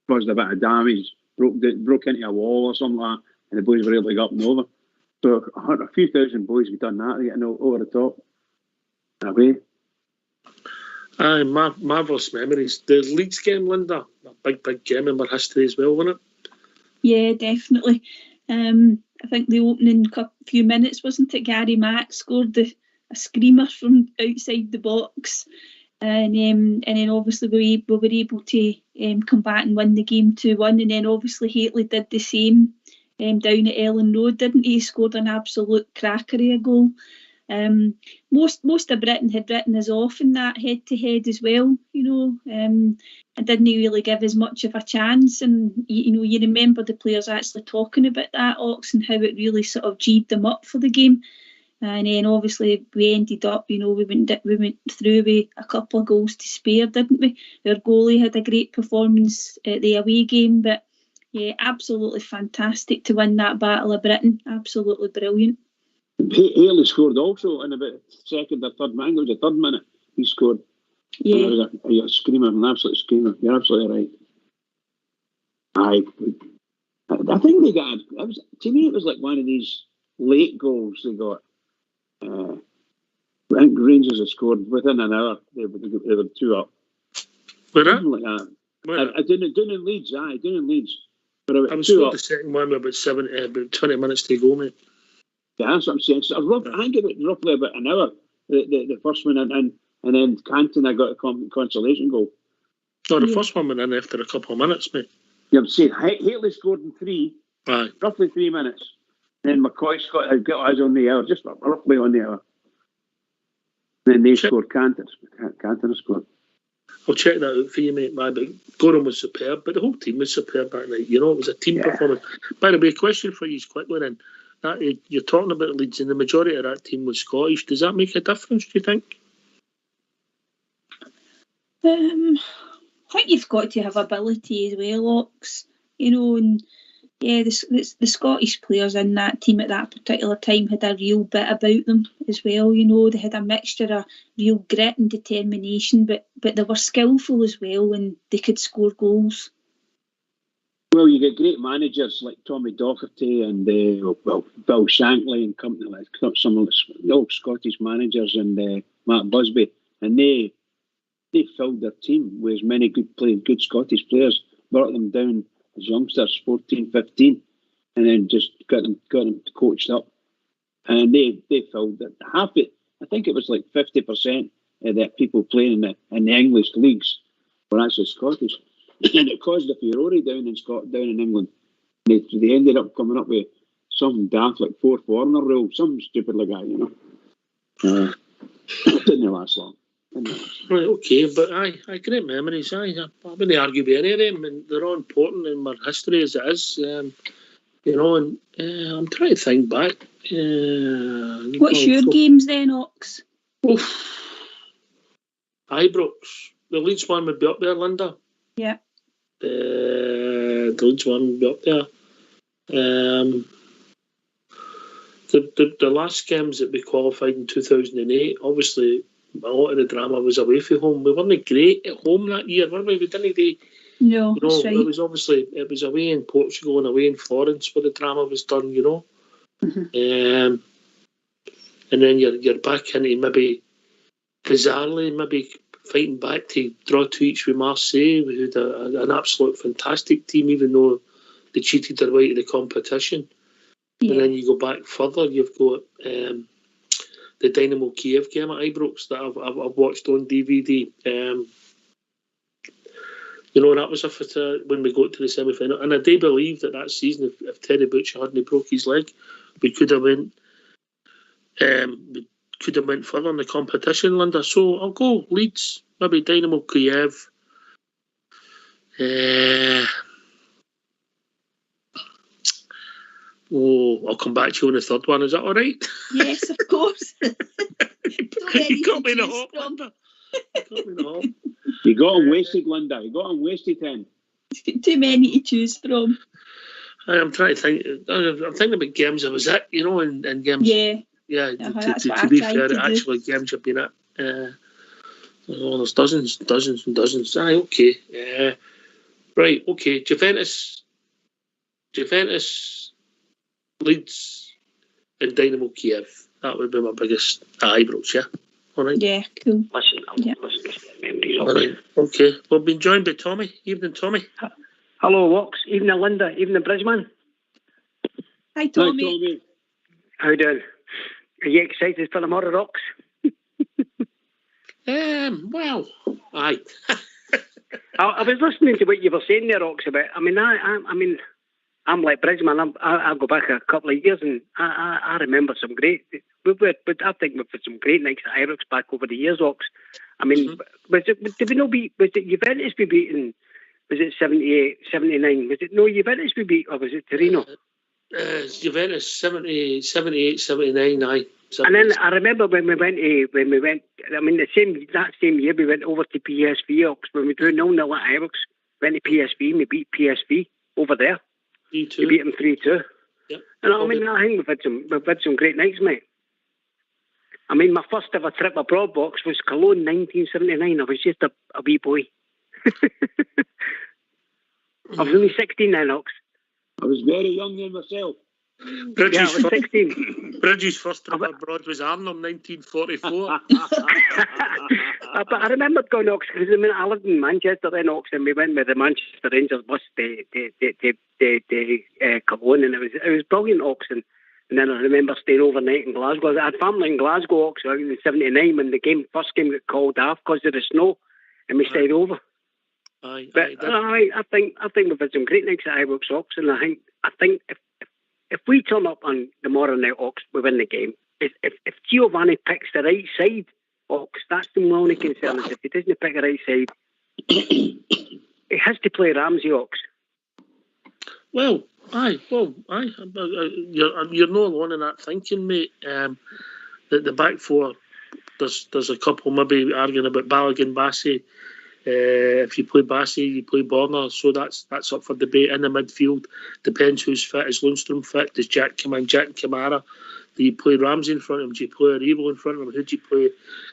caused a bit of damage, broke into a wall or something like that, and the boys were able to get up and over. So a few thousand boys have done that, getting over the top. Away. Marvellous memories. The Leeds game, Linda, a big game in our history as well, wasn't it? Yeah, definitely. I think the opening few minutes, wasn't it? Gary Mack scored a screamer from outside the box, and then obviously we were able to come back and win the game 2-1, and then obviously Hateley did the same down at Ellen Road, didn't he? He scored an absolute cracker of a goal. Most of Britain had written us off in that head-to-head as well, you know, and didn't really give us much of a chance. And you remember the players actually talking about that, Ox, and how it really sort of G'd them up for the game. And then obviously we ended up, you know, we went through with a couple of goals to spare, didn't we? Our goalie had a great performance at the away game, but yeah, absolutely fantastic to win that Battle of Britain. Absolutely brilliant. Haley scored also in about second or third minute. It was the third minute he scored. Yeah. It was a screamer, an absolute screamer. You're absolutely right. I think they got. To me, it was like one of these late goals they got. I think Rangers had scored within an hour. They were 2 up. Were something like that. I didn't in Leeds. Didn't in Leeds. But I was scored the second one with about 20 minutes to go, mate. Yeah, that's what I'm saying. So I think it was roughly about an hour, the first one, and then Cantona got a consolation goal. No, the first one went in after a couple of minutes, mate. Yeah, I'm saying Haley scored in 3, roughly 3 minutes. Then McCoy got us on the hour, just roughly on the hour. Then they scored, Cantona scored. I'll check that out for you, mate. But Gorham was superb, but the whole team was superb that night. You know, it was a team performance. By the way, question for you quickly then. You're talking about Leeds, and the majority of that team was Scottish. Does that make a difference, do you think? I think you've got to have ability as well, Ox. You know, and Yeah, the Scottish players in that team at that particular time had a real bit about them as well. You know, they had a mixture of real grit and determination, but they were skillful as well, and they could score goals. Well, you get great managers like Tommy Docherty and Bill Shankly and company, like some of the old Scottish managers, and Matt Busby, and they filled their team with as many good Scottish players, brought them down as youngsters, 14, 15, and then just got them coached up, and they filled it. Half it, I think it was like 50% of the people playing in the English leagues were actually Scottish. And it caused a furore down in England. They ended up coming up with some daft like 4 foreigner rule, some stupid like that, you know. Didn't last long. Right, okay, but I great memories. I wouldn't argue with any of them, and they're all important in my history as it is. You know, and I'm trying to think back. What's your games then, Ox? Ibrox. The Leeds one would be up there, Linda. Yeah. The Leeds one would be up there. The last games that we qualified in 2008, obviously a lot of the drama was away from home. We weren't great at home that year, were we? We didn't do. No, that's right. It was away in Portugal and away in Florence where the drama was done, you know. Mm-hmm. And then you're back into maybe bizarrely fighting back to draw 2-2 with Marseille, who had an absolute fantastic team, even though they cheated their way to the competition. Yeah. And then you go back further, you've got the Dynamo Kiev game at Ibrox that I've watched on DVD. You know, that was when we got to the semi-final. And I do believe that season, if Terry Butcher hadn't broke his leg, we could have went further in the competition, Linda. So I'll go Leeds, maybe Dynamo Kiev. I'll come back to you on the third one. Is that all right? Yes, of course. You got me in the hop, Linda. You got him wasted, Linda. You got him wasted, then. Too many to choose from. I'm trying to think. I'm thinking about games I was at, you know, and games. Yeah. Yeah, to be fair, actually, games I've been at. There's dozens and dozens. Aye, okay. Right, okay. Juventus, Leeds, and Dynamo Kiev. That would be my biggest Ibrox, yeah? All right. Yeah, cool. Listen. All right, okay. We've been joined by Tommy. Evening, Tommy. Hello, Wox. Evening, Linda. Evening, Bridgeman. Hi, Tommy. Hi, Tommy. How you doing? Are you excited for tomorrow, Rocks? Well, aye. I was listening to what you were saying there, Rocks, about. I mean, I'm like Bridgeman. I go back a couple of years, and I remember some great. I think we've had some great nights at Ibrox back over the years, Rocks. I mean, was it Juventus we beat in? Was it 78, 79? Was it Juventus we beat, or was it Torino? Juventus 78, 79, aye. 70. And then I remember when we went. I mean, that same year we went over to PSV, Ox, when we drew 0-0 at Ibrox. Went to PSV, and we beat PSV over there. 3-2. We beat them 3-2. Yep. And I mean, I think we've had some great nights, mate. I mean, my first ever trip abroad, Box, was Cologne, 1979. I was just a wee boy. I was only 16 then, Ox. I was very young then myself. I was 16. Bridges' first trip abroad was Arnhem, 1944. But I remember going, Ox, because I lived in Manchester then, Ox, and we went with the Manchester Rangers bus to Cologne, and it was brilliant, Ox. And then I remember staying overnight in Glasgow. I had family in Glasgow, Ox, in '79 when the first game got called off because of the snow, and we stayed over. I think we've had some great nights at Ibrox, Ox, and I think if we turn up on tomorrow night, Ox, we win the game. If Giovanni picks the right side, Ox, that's the only concern. Is if he doesn't pick the right side, he has to play Ramsey, Ox. Well, aye. You're not alone in that thinking, mate. That the back four, there's a couple maybe arguing about Balogun, Bassey, If you play Bassey, you play Borner, so that's up for debate. In the midfield, depends who's fit. Is Lundstrom fit? Does Jack come in? Jack and Kamara? Do you play Ramsey in front of him? Do you play Aribo in front of him? Who do you play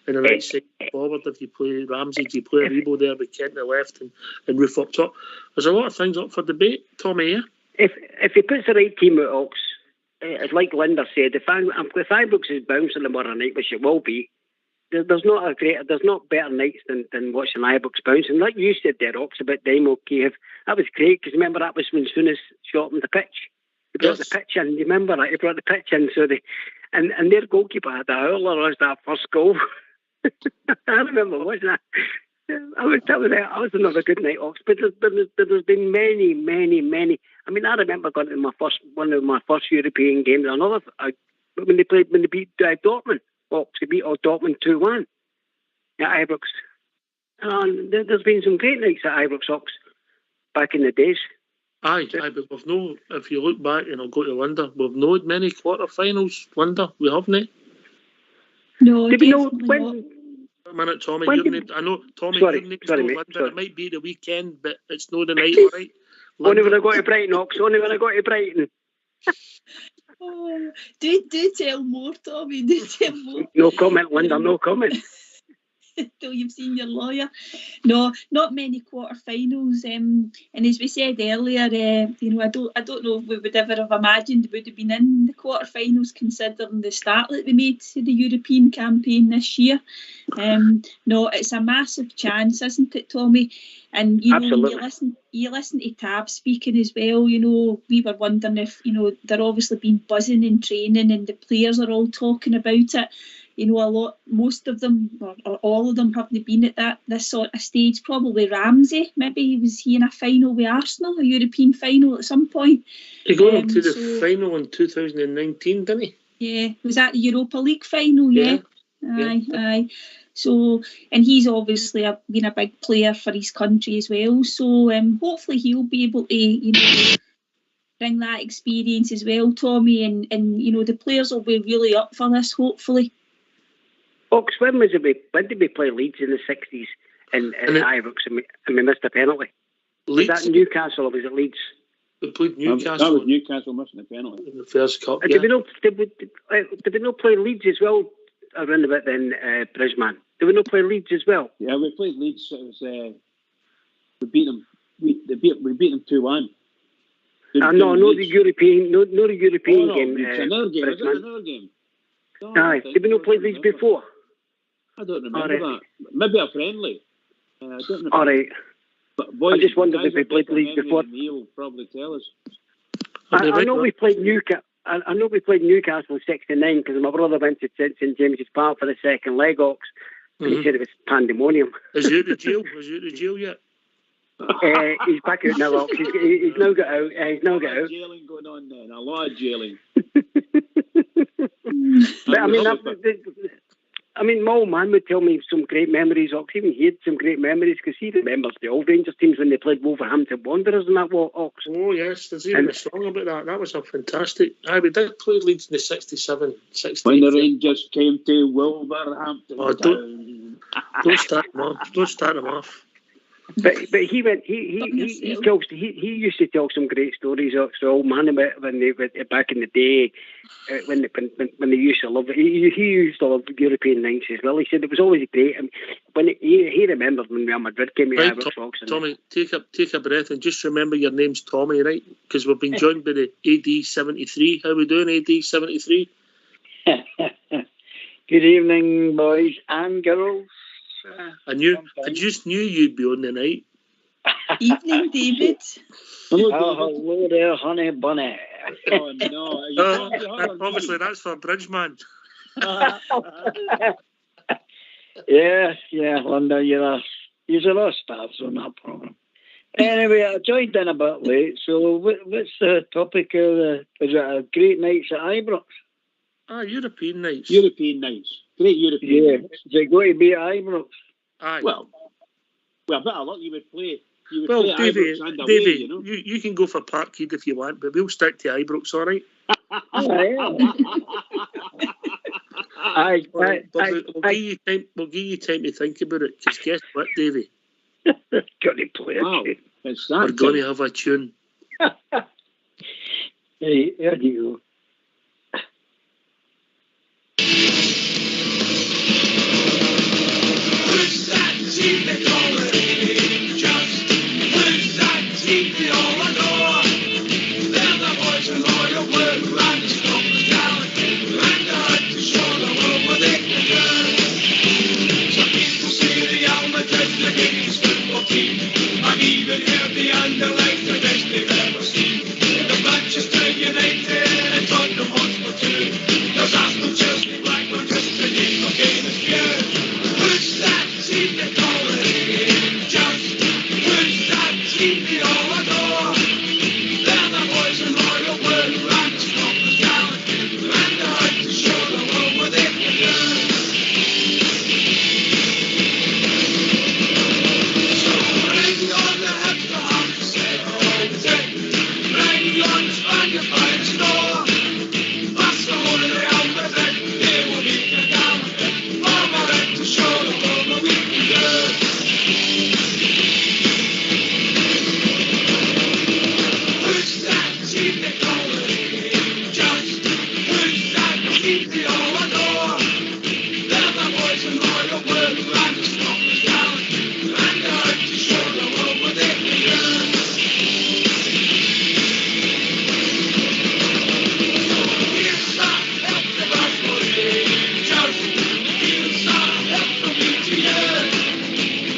in the right side forward? If you play Ramsey, do you play Aribo there with Kent on the left and Roof up top? There's a lot of things up for debate, Tommy. Yeah? If he puts the right team out, Ox, it's like Linda said, if Ibrox is bouncing tomorrow night, which it will be, there's not better nights than watching Ibrox bouncing. Like you said there, Ox, about Demo Cave, that was great, because remember that was when Souness shortened the pitch. He brought the pitch in, you remember that? He brought the pitch in, so and their goalkeeper had a howler as that first goal. I remember watching that. That was another good night, Ox. But there's been many. I mean, I remember going to one of my first European games. When they beat Dortmund. Ox, they beat Dortmund 2-1 at Ibrox. And there's been some great nights at Ibrox, Ox, back in the days. Aye, but if you look back, go to Linda, we've no had many quarter-finals, Linda, we haven't. No, did we know when? Not. A minute, Tommy. I know, Tommy. Sorry, mate. Linda. It might be the weekend, but it's not the night, all right? Only when I go to Brighton, Ox. Only when I go to Brighton. Oh, do tell more, Tommy. Do tell more. No comment, Linda. No comment. Till you've seen your lawyer. No, not many quarter-finals. And as we said earlier, I don't know if we would ever have imagined we would have been in the quarter-finals, considering the start that we made to the European campaign this year. No, it's a massive chance, isn't it, Tommy? And when you listen to Tab speaking as well, we were wondering if they're obviously been buzzing in training, and the players are all talking about it. Most of them, or all of them, haven't been at this sort of stage. Probably Ramsey, maybe was he in a final with Arsenal, a European final at some point. He got into the final in 2019, didn't he? Yeah, was that the Europa League final? Yeah. Aye. So, and he's obviously been a big player for his country as well. So, hopefully he'll be able to, bring that experience as well, Tommy. And the players will be really up for this, hopefully. Ox, when did we play Leeds in the 60s in Ibrox and we missed a penalty? Was that Newcastle or was it Leeds? We played Newcastle. That was Newcastle missing a penalty in the first cup. Did we not play Leeds as well around about then, Brisbane? Did we not play Leeds as well? Yeah, we played Leeds. It was, we beat them. We beat them 2-1. No, the European game. It's another game. Is it another game? No, aye. Did we not play Leeds before? I don't remember that. Maybe a friendly. I don't remember. All right. But boys, I just wondered if we played Leeds before. He'll probably tell us. I know we played Newcastle. I know we played Newcastle in '69 because my brother went to St James's Park for the second leg, Ox, and he said it was pandemonium. Is he out of jail? Is he out of jail yet? He's back out now, Ox. He's now got out. He's now got out. Jailing going on then. A lot of jailing. But my old man would tell me some great memories, Ox. Even he had some great memories because he remembers the old Rangers teams when they played Wolverhampton Wanderers and that, Ox. Oh, yes, there's even a song about that. That was a fantastic... we did play Leeds in the 67, 68. When the Rangers came to Wolverhampton. Oh, don't start them off. But he went. He used to tell some great stories. The old man about when they back in the day when they used to love it. He used to love European nights as well. He said it was always great. And when he remembered when Real Madrid came to Ibrox. Tommy, take a breath and just remember your name's Tommy, right? Because we've been joined by the AD 73. How we doing, AD 73? Good evening, boys and girls. I just knew you'd be on the night. Evening, David. Hello there, honey bunny. Oh no! Obviously, that's for Bridgeman. Yes, Linda, you're a star on that programme. Anyway, I joined in a bit late. So, what's the topic of is it a great nights at Ibrox? European nights. Great European nights. Is it going to be at Ibrox? Aye. Well, better luck you would play. Davey, you can go for Parkhead if you want, but we'll stick to Ibrox, all right? We'll give you time to think about it, because guess what, Davey? Got to play a Wow. tune. It's We're that. going to have a tune. Hey, there you go. Who's that team they call it? Just who's that team they all adore? They're the boys in loyal word who ran the stop the talent and the hunt to show the world what they can do. Some people say Real Madrid's the biggest football team, and even hear the underlines the best they've ever seen. The Manchester United and Tottenham Hotspur too. There's Arsenal, Chelsea, Blackburn, just to name the famous few. Who's that team they call it? Just who's that team they all adore? They're the boys in loyal word who ran the stop the talent and the hunt to show the world what they can do. So bring on the hips, the heart, the set, bring on the Spaniard by the store. Barcelona, Real Madrid, they will beat the gallant. Forward to show the world what we can do. Who's that team they call it? Just who's that team they all adore? They're the boys in loyal word who ran the stop the talent and the hunt to show the world what they can do. Here's that help the Barcelona team. Just here's that help from me to you.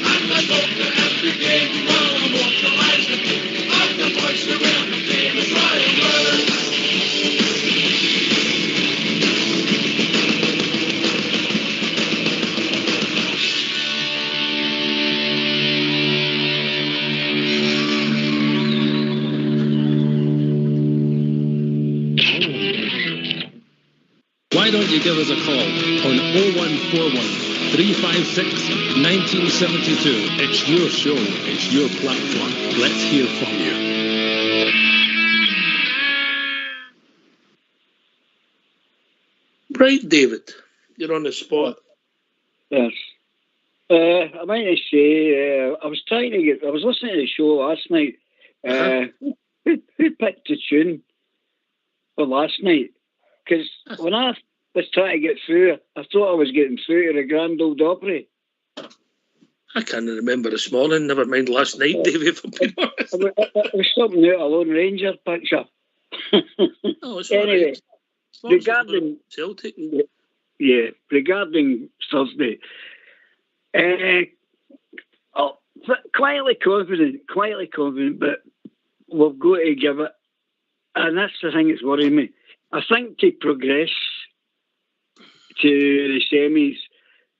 And I hope that every game will immortalize the name of the boys who wear the famous royal word. Why don't you give us a call on 0141 356 1972? It's your show, it's your platform. Let's hear from you. Right, David. You're on the spot. Yes. I meant to say, I was listening to the show last night. Who picked the tune for last night? Because when I was trying to get through, I thought I was getting through to the Grand Ole Opry. I can't remember this morning, never mind last night, David, if I'm being honest. It was something out of Lone Ranger picture. Oh, it's Anyway, right. As long as it's regarding Celtic. yeah, regarding Thursday, quietly confident, but we've got to give it, and that's the thing that's worrying me. I think to progress to the semis,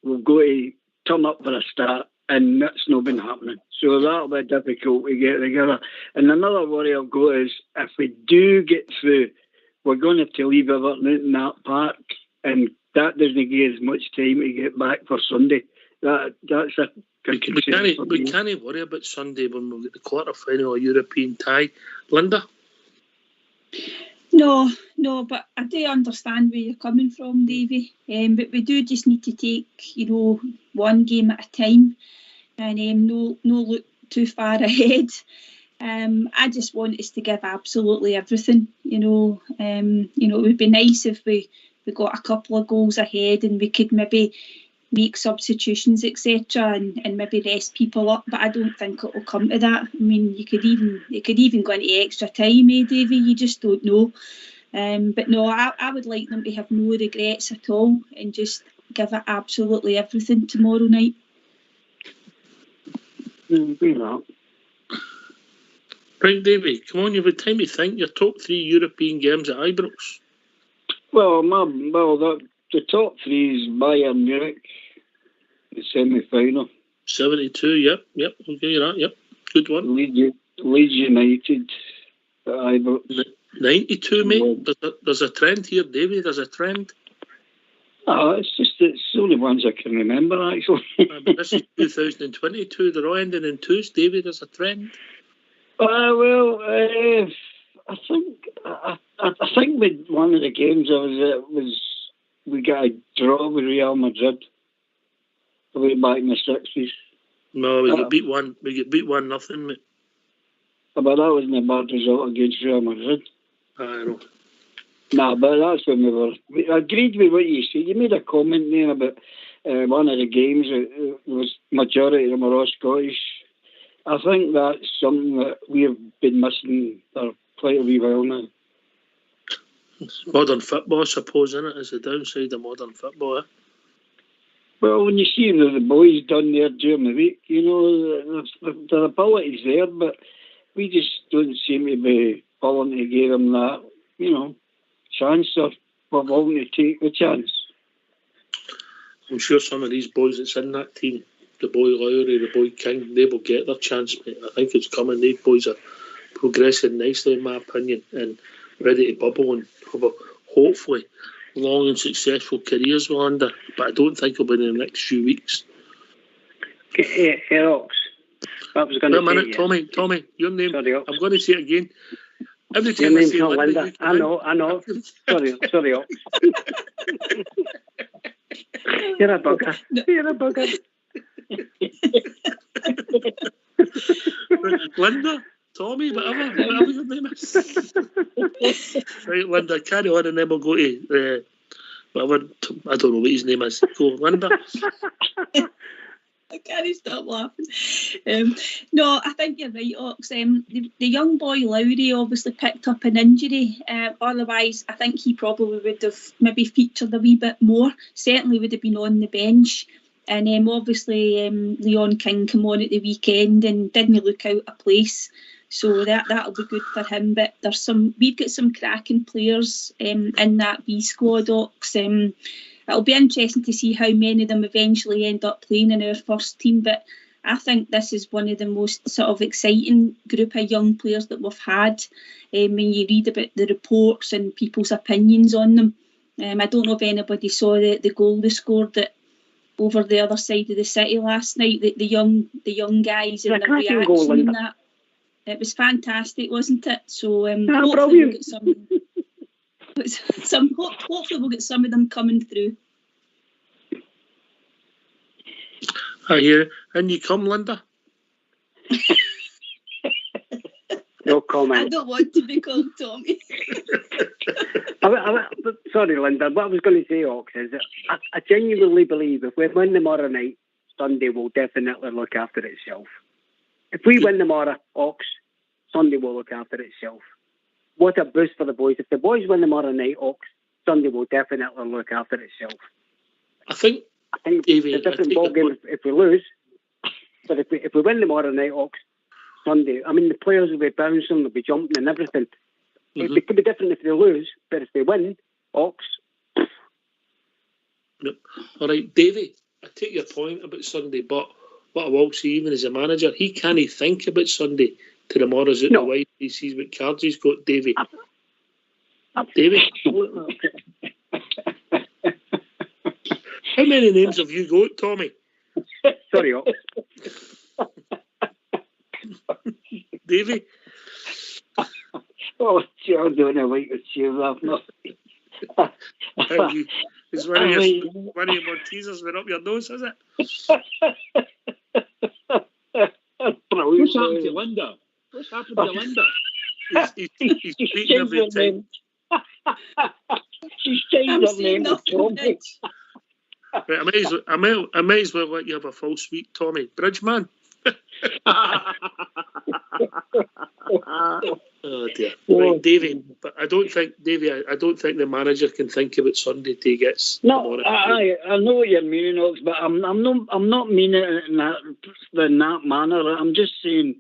we've got to turn up for a start, and that's not been happening. So that'll be difficult to get together. And another worry I've got is if we do get through, we're going to have to leave Everton in that park, and that doesn't give us much time to get back for Sunday. That's a good concern. We can't worry about Sunday when we'll get the quarter-final European tie. Linda? No, but I do understand where you're coming from, Davy. But we do just need to take, one game at a time, and no look too far ahead. I just want us to give absolutely everything. It would be nice if we got a couple of goals ahead and we could maybe make substitutions, etc., and maybe rest people up. But I don't think it will come to that. I mean, it could even go into extra time, Davy? You just don't know. But no, I would like them to have no regrets at all and just give it absolutely everything tomorrow night. Right, Davy, come on, you've had time to think. Your top 3 European games at Ibrox. Well, the top 3 is Bayern Munich, the semi-final. 72, yep, okay, that, yep, good one. Leeds United at Ibrox. 92, mate. There's a trend here, Davy. There's a trend. Oh, it's the only ones I can remember, actually. But this is 2022. They're all ending in 2s, Davy. There's a trend. I think with one of the games we got a draw with Real Madrid way back in the 60s. No, we get beat 1. We get beat 1-0, mate. But that wasn't a bad result against Real Madrid. I know. Nah, but that's when we agreed with what you said. You made a comment there about one of the games. It was majority of them were all Scottish. I think that's something that we've been missing for quite a wee while now. Modern football, I suppose, isn't it? Is the downside of modern football, eh? Well, when you see the boys done there during the week, you know, the ability's there, but we just don't seem to be willing to give them that, you know, chance, or we're willing to take the chance. I'm sure some of these boys that's in that team, the boy Lowry, the boy King, they will get their chance, mate. I think it's coming. These boys are progressing nicely, in my opinion, and ready to bubble and have a, hopefully, long and successful careers with under. But I don't think it'll be in the next few weeks. Hey, Ox. I was going to say... Wait a minute, Tommy, your name. Sorry, Ox. I'm going to say it again. Every time Your I name's say not Linda, Linda. I know. Sorry, Ox. You're a bugger. Linda, Tommy, whatever your name is. Right, Linda, carry on, and then we'll go to whatever. I don't know what his name is. Go, Linda. I can't stop laughing. No, I think you're right, Ox. The young boy Lowry obviously picked up an injury. Otherwise, I think he probably would have maybe featured a wee bit more. Certainly would have been on the bench. And obviously, Leon King came on at the weekend and didn't look out of place. So that'll be good for him. But we've got some cracking players in that B squad, Ox. It'll be interesting to see how many of them eventually end up playing in our first team. But I think this is one of the most sort of exciting group of young players that we've had. When you read about the reports and people's opinions on them, I don't know if anybody saw the goal they scored over the other side of the city last night. The young guys and their reaction in that. It was fantastic, wasn't it? So hopefully we'll get hopefully we'll get some of them coming through. I hear. And you come, Linda? No comment. I don't want to be called Tommy. Sorry, Linda. What I was going to say, Ox, is that I genuinely believe if we win tomorrow night, Sunday will definitely look after itself. If we win tomorrow, Ox, Sunday will look after itself. What a boost for the boys. If the boys win tomorrow night, Ox, Sunday will definitely look after itself. I think Davey, it's a different ballgame if we lose. But if we win tomorrow night, Ox, Sunday, I mean, the players will be bouncing, they'll be jumping and everything. Mm-hmm. It could be different if they lose, but if they win, Ox. Yep. All right, Davey, I take your point about Sunday, but what I will say, even as a manager, he can't think about Sunday to tomorrow's out the way. He sees what cards he's got, Davey. Davey? How many names have you got, Tommy? Sorry, Ox. Davey? Oh, I don't know what you're cheering off. Is one of your teasers went up your nose, is it? What's happened to Linda? What's happened to Linda? He's beaten every time. She's changed her name to Tommy. Right, I may as well let you have a full sweep, Tommy. Bridgeman. Oh dear. Right, Davey, but I don't think the manager can think about Sunday till he gets. No, I know what you're meaning, Ox, but I'm not meaning it in that manner. I'm just saying,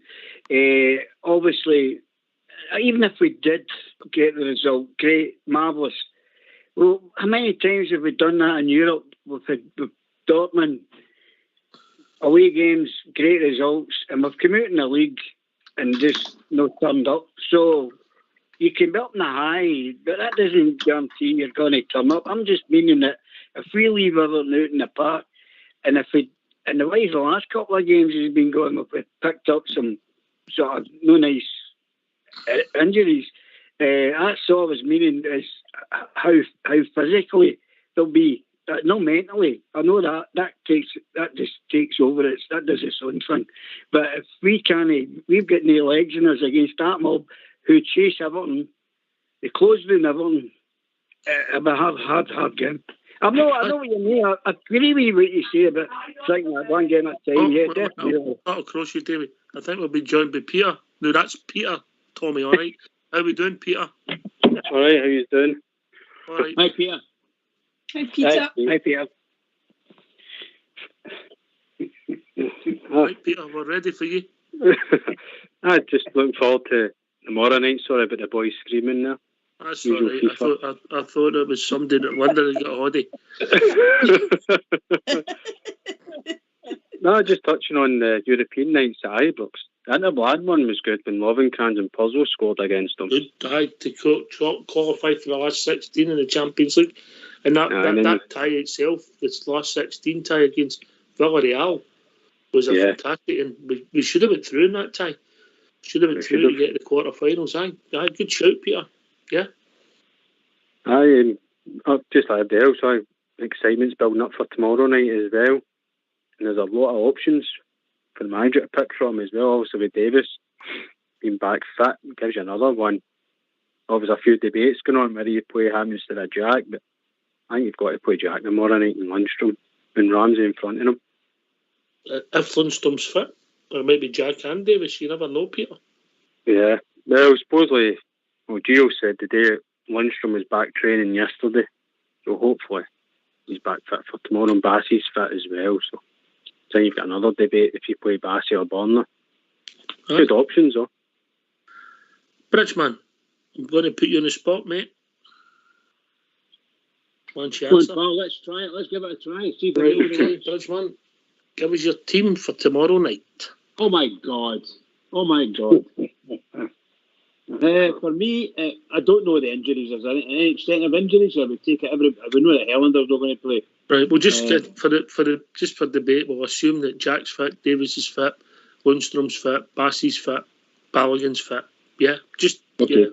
obviously, even if we did get the result, great, marvellous. Well, how many times have we done that in Europe with Dortmund? Away games, great results, and we've come out in the league and just not turned up. So you can be up in the high, but that doesn't guarantee you're going to turn up. I'm just meaning that if we leave everything out in the park, and the way the last couple of games has been going, we've picked up some sort of no nice injuries. That's all I was meaning is how physically they'll be not mentally. I know that just takes over. That does its own thing. But if we've got no legs in us against that mob who chase Everton, they close down Everton. It'll be a hard game. I know what you mean. I agree with what you say about thinking that one game at a time. Yeah, definitely. That'll cross you, David. I think we'll be joined by Peter. No, that's Peter. Tommy, all right? How we doing, Peter? All right, how you doing? All right. Hi, Peter. Hi, Peter. Hi, Peter. Right, Peter, we're ready for you. I just looking forward to tomorrow night. Sorry about the boys screaming there. That's all right. I thought it was somebody that London had got a holiday. No, just touching on the European nights at Ibrox. The Interblad one was good when Lovencrans and Puzzle scored against them. Good. To qualify for the last 16 in the Champions League. And that tie itself, this last 16 tie against Villarreal, was a fantastic. And we should have went through in that tie. Should have went through to get the quarterfinals. Aye, good shout, Peter. Yeah. Just like everybody else, excitement's building up for tomorrow night as well. And there's a lot of options for the manager to pick from as well. Obviously with Davis being back fit gives you another one. Obviously a few debates going on whether you play him instead of Jack, but I think you've got to play Jack tomorrow night in Lundstrom and Ramsey in front of him. If Lundstrom's fit, or maybe Jack and Davis, you never know, Peter. Yeah. Well, supposedly, Gio said today Lundstrom was back training yesterday, so hopefully he's back fit for tomorrow, and Bassey's fit as well, so then you've got another debate if you play Bassey or Burner. Good options, though. Bridgeman, I'm going to put you on the spot, mate. One chance. Come on, Paul, let's try it. Let's give it a try. See if okay, Bridgeman, give us your team for tomorrow night. Oh my God. For me, I don't know the injuries. Is there any extent of injuries? I would take it we know that Hellender's not going to play. Right. Well, just for debate, we'll assume that Jack's fit, Davis is fit, Lundstrom's fit, Bassey's fit, Balogun's fit. Yeah. Just okay. Yeah.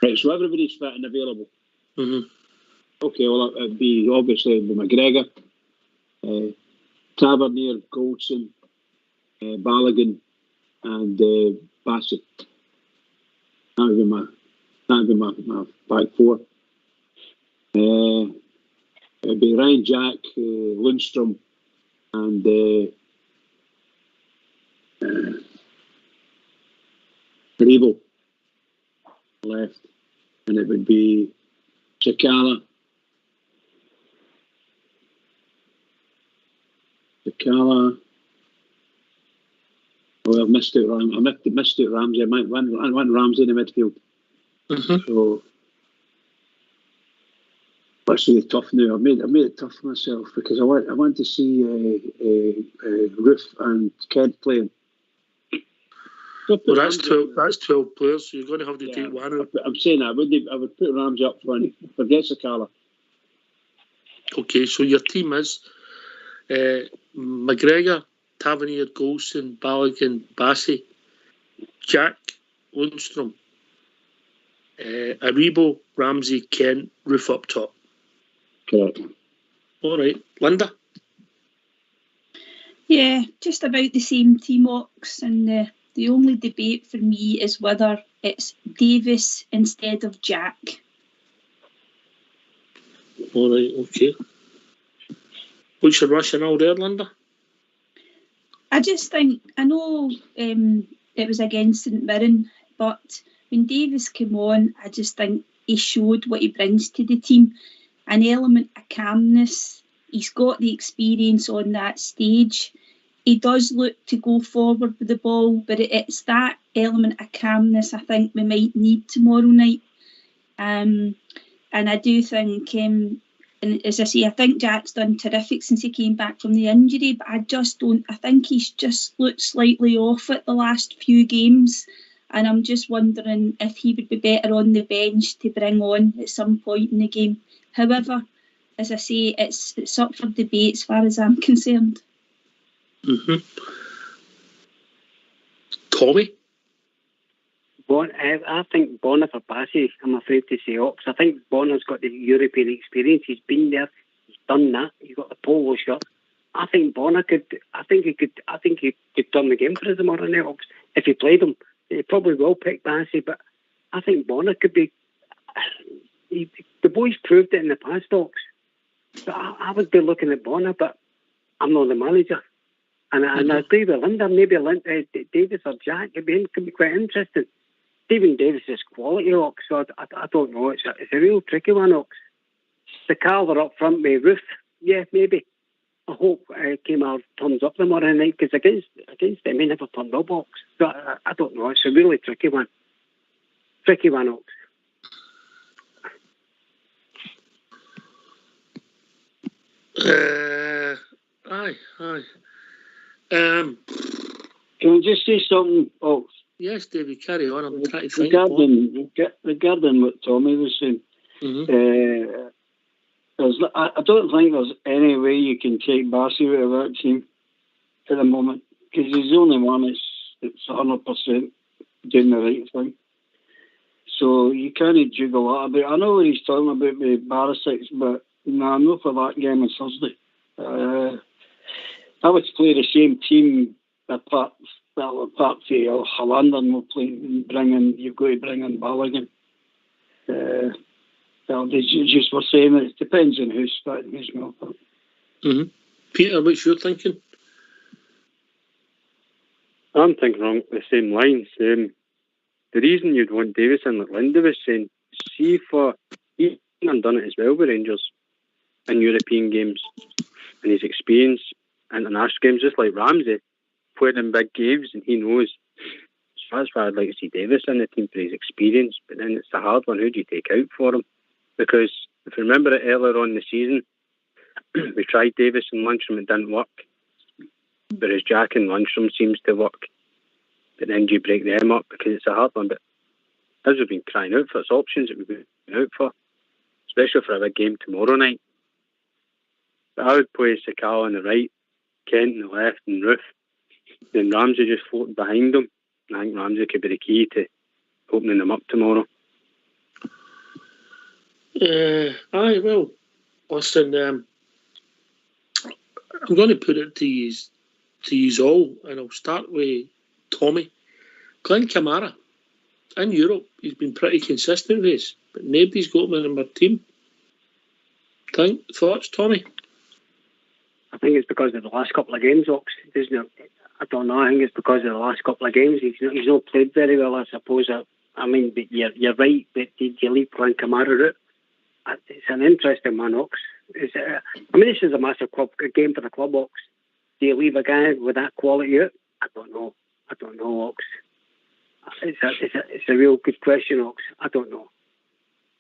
Right. So everybody's fit and available. Mm-hmm. Okay. Well, it'd be obviously McGregor, Tavernier, Goldson, Balogun, and Bassey. That would be my back four. It'd be Ryan, Jack, Lundstrom, and Rebo left, and it would be Sakala, well, I've missed out Ramsey. I went Ramsey in the midfield. Mm-hmm. So that's really tough now. I made it tough for myself because I want to see Roof and Kent playing. Well, that's 12 players, so you're going to have to take one. I'm saying that I would put Ramsey up front. Forget Sakala. Okay, so your team is McGregor, Tavernier, Goldson, Balogun, Bassey, Jack, Lundstrom, Aribo, Ramsey, Kent, Roof up top. Correct. All right, Linda? Yeah, just about the same team, Ox, and the only debate for me is whether it's Davis instead of Jack. All right, okay. What's your rationale there, Linda? I just think, I know it was against St Mirren, but when Davis came on, I just think he showed what he brings to the team. An element of calmness. He's got the experience on that stage. He does look to go forward with the ball, but it's that element of calmness I think we might need tomorrow night. And I do think, and as I say, I think Jack's done terrific since he came back from the injury, but I think he's just looked slightly off at the last few games. And I'm just wondering if he would be better on the bench to bring on at some point in the game. However, as I say, it's up for debate as far as I'm concerned. Mm-hmm. Tommy? I think Bonner for Bassey, I'm afraid to say Ox. I think Bonner's got the European experience. He's been there. He's done that. He's got the polo shirt. I think Bonner could. I think he could turn the game for us tomorrow night, Ox. If he played him, he probably will pick Bassey. But I think Bonner could be. The boys proved it in the past, Ox. So I would be looking at Bonner, but I'm not the manager. And I agree with Linda. Maybe Davis or Jack could be quite interesting. Stephen Davis is quality, Ox. So I don't know. It's a real tricky one, Ox. The Calder up front with Ruth, yeah, maybe. I hope Kmart turns up tomorrow night, because against them he never turned up, Ox. So I don't know. It's a really tricky one. Tricky one, Ox. Aye. Can I just say something, Ox? Yes, David, carry on. I'm trying to think. Regarding what Tommy was saying, I don't think there's any way you can take Bassey out of that team at the moment, because he's the only one that's 100% doing the right thing. So you can't jiggle that about. I know what he's talking about with Barisic, but I'm not for that game on Thursday. I would play the same team apart to Hollander and we'll play. You've got to bring in Balogun. They just were saying that it depends on who's fit and who's not fit. Mm-hmm. Peter, what's your thinking? I'm thinking along the same lines. The reason you'd want Davis in, like Linda was saying, he's done it as well with Rangers in European games, and his experience in international games, just like Ramsey, playing in big games, and he knows. So that's why I'd like to see Davis in the team for his experience. But then it's the hard one. Who do you take out for him? Because if you remember it earlier on in the season, we tried Davis and Lundstrom, it didn't work. Whereas Jack and Lundstrom seems to work. But then do you break them up? Because it's a hard one. But as we've been crying out for, it's options that we've been out for, especially for a big game tomorrow night. But I would play Sakala on the right, Kent on the left, and Ruth. Then Ramsey just floating behind them. I think Ramsey could be the key to opening them up tomorrow. Aye, well, listen, I'm going to put it to you all, and I'll start with Tommy. Glenn Kamara, in Europe, he's been pretty consistent with us, but nobody's got him in our team. Thoughts, Tommy? I think it's because of the last couple of games, Ox. I don't know. I think it's because of the last couple of games. He's not played very well, I suppose. I mean, but you're right. But did you leave Glenn Kamara out? It's an interesting one, Ox. This is a massive game for the club, Ox. Do you leave a guy with that quality out? I don't know, Ox. It's a real good question, Ox. I don't know.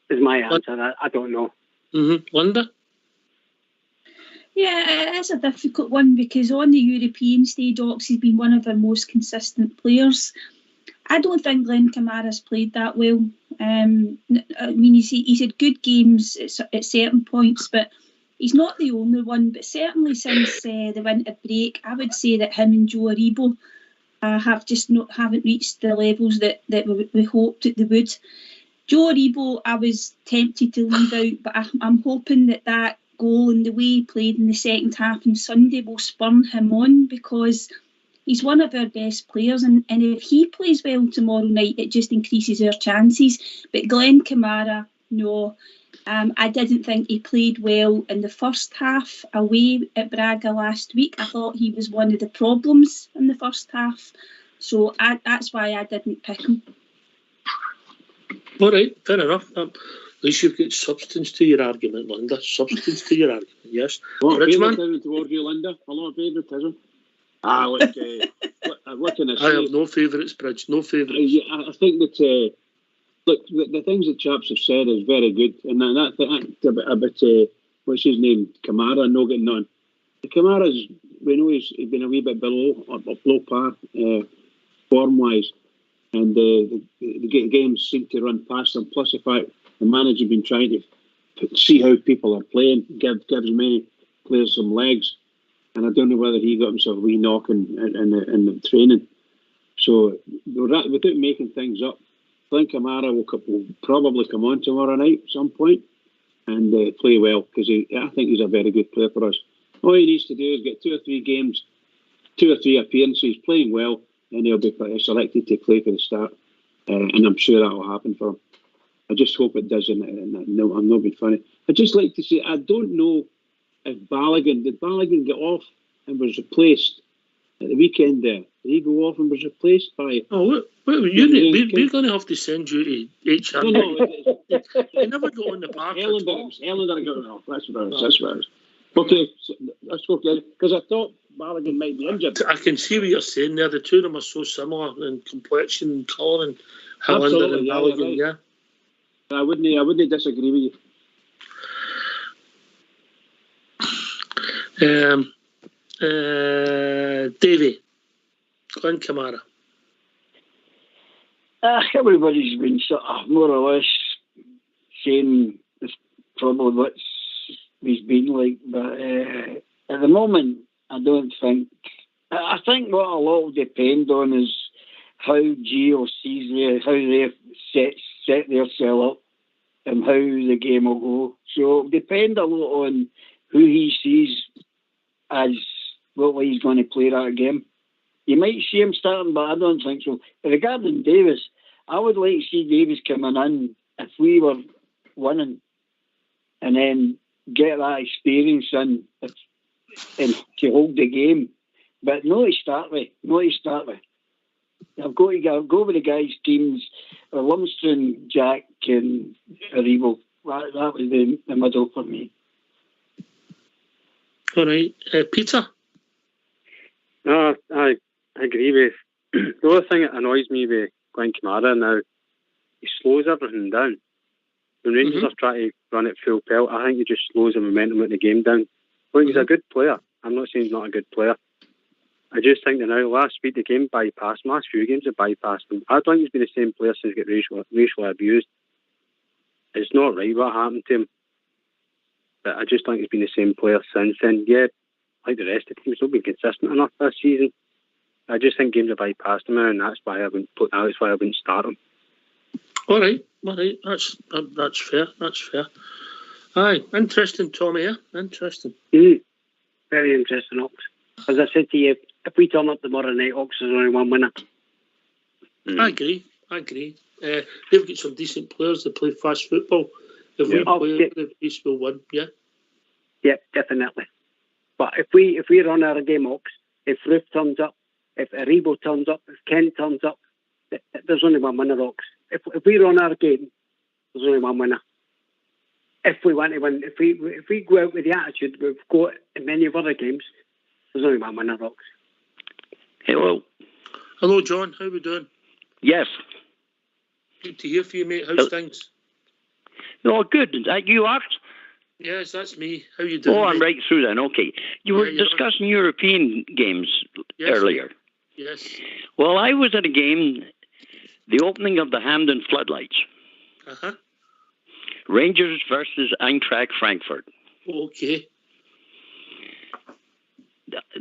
Is my answer. I don't know. Mm-hmm. Linda? Yeah, it's a difficult one because on the European stage, Ox has been one of our most consistent players. I don't think Glenn Kamara's played that well. I mean, he's had good games at certain points, but he's not the only one. But certainly since the winter break, I would say that him and Joe Aribo haven't reached the levels that we hoped that they would. Joe Aribo, I was tempted to leave out, but I'm hoping that goal and the way he played in the second half on Sunday will spur him on, because he's one of our best players, and if he plays well tomorrow night, it just increases our chances. But Glenn Kamara, no. I didn't think he played well in the first half away at Braga last week. I thought he was one of the problems in the first half. So that's why I didn't pick him. All right, fair enough. At least you've got substance to your argument, Linda. Substance to your argument, yes. A lot of favouritism towards you, Linda. A lot of favouritism. What can I say? I have no favourites, Bridge. No favourites. I think that look, the things that chaps have said is very good, and that about what's his name, Kamara, no getting on. Kamara's, we know he's been a wee bit below par form wise, and the games seem to run past him. Plus the fact the manager's been trying to see how people are playing, give as many players some legs. And I don't know whether he got himself a wee knock in the training. So without making things up, Glenn Kamara will probably come on tomorrow night at some point and play well, because I think he's a very good player for us. All he needs to do is get 2 or 3 games, 2 or 3 appearances, playing well, and he'll be selected to play for the start. And I'm sure that will happen for him. I just hope it does, and no, I'm not being funny. I'd just like to say, I don't know if did Balogun get off and was replaced at the weekend there? Did he go off and was replaced by... Oh, we're going to have to send you to HR. No, I never got on the park. Ellender got off. That's what it was. Okay, so let's go get it. Because I thought Balogun might be injured. I can see what you're saying there. The two of them are so similar in complexion and colour, and Helander and Balogun, yeah. I wouldn't disagree with you. Davey, Glenn Kamara. Everybody's been sort of more or less saying it's probably what he's been like, but at the moment, I don't think. I think what a lot will depend on is how Gio sees how they set their cell up and how the game will go. So it'll depend a lot on who he sees as what way he's going to play that game. You might see him starting, but I don't think so. Regarding Davis, I would like to see Davis coming in if we were winning, and then get that experience in and to hold the game. But not to start with. I've got to go with the guys' teams, Lumsden, Jack, and Aribo. That was the middle for me. All right, Peter? No, I agree with. The only thing that annoys me with Glenn Kamara now, he slows everything down. When Rangers are trying to run it full pelt, I think he just slows the momentum of the game down. I think he's a good player. I'm not saying he's not a good player. I just think that now, last week the game bypassed him. Last few games have bypassed him. I don't think he's been the same player since he got racially abused. It's not right what happened to him. But I just think he's been the same player since then. Yeah, like the rest of the team, he's not been consistent enough this season. I just think games have bypassed him, and that's why I wouldn't start him. All right. That's fair. Aye, interesting, Tommy. Yeah, interesting. Very interesting, Ox. As I said to you, if we turn up tomorrow night, Ox is only one winner. I agree. They've got some decent players that play fast football. If we play, the East will win. Yeah. Yeah, definitely. But if we run out of game, Ox, if Ruth turns up, if Aribo turns up, if Kent turns up, there's only one winner, Ox. If we run out of game, there's only one winner. If we want to win, if we go out with the attitude we've got in many of other games, there's only one winner, Ox. Hello. Hello, John. How we doing? Yes. Good to hear from you, mate. How's things? Oh, good. Is that you, Art? Yes, that's me. How you doing? Oh, I'm mate? right through then. Okay. You were discussing European games earlier. Yes. Well, I was at a game, the opening of the Hampden Floodlights. Uh-huh. Rangers versus Eintracht Frankfurt. Okay.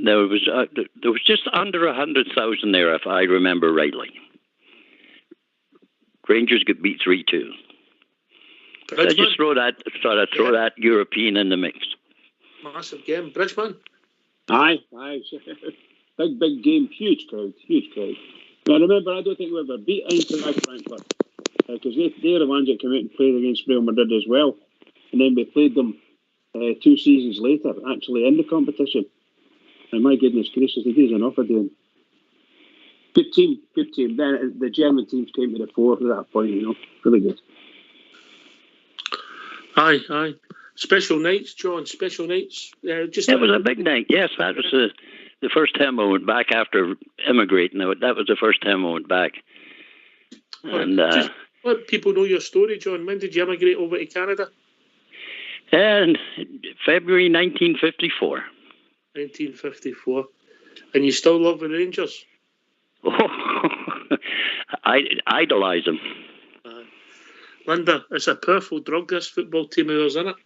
There was just under 100,000 there, if I remember rightly. Rangers got beat 3-2. So I just throw that European in the mix. Massive game, Bridgman. Aye. Big game, huge crowd. Now remember, I don't think we ever beat Eintracht Frankfurt because they're the ones that came out and played against Real Madrid as well, and then we played them 2 seasons later, actually in the competition. And my goodness gracious, they did enough of doing. Good team. Then the German teams came to the fore at that point, really good. Aye. Special nights, John. Special nights. It was a big night. Yes, that was the first time I went back after immigrating. That was the first time I went back. And just let people know your story, John. When did you immigrate over to Canada? And February 1954. 1954. And you still love the Rangers? Oh, I idolise them. Linda, it's a powerful drug, this football team of yours, isn't it?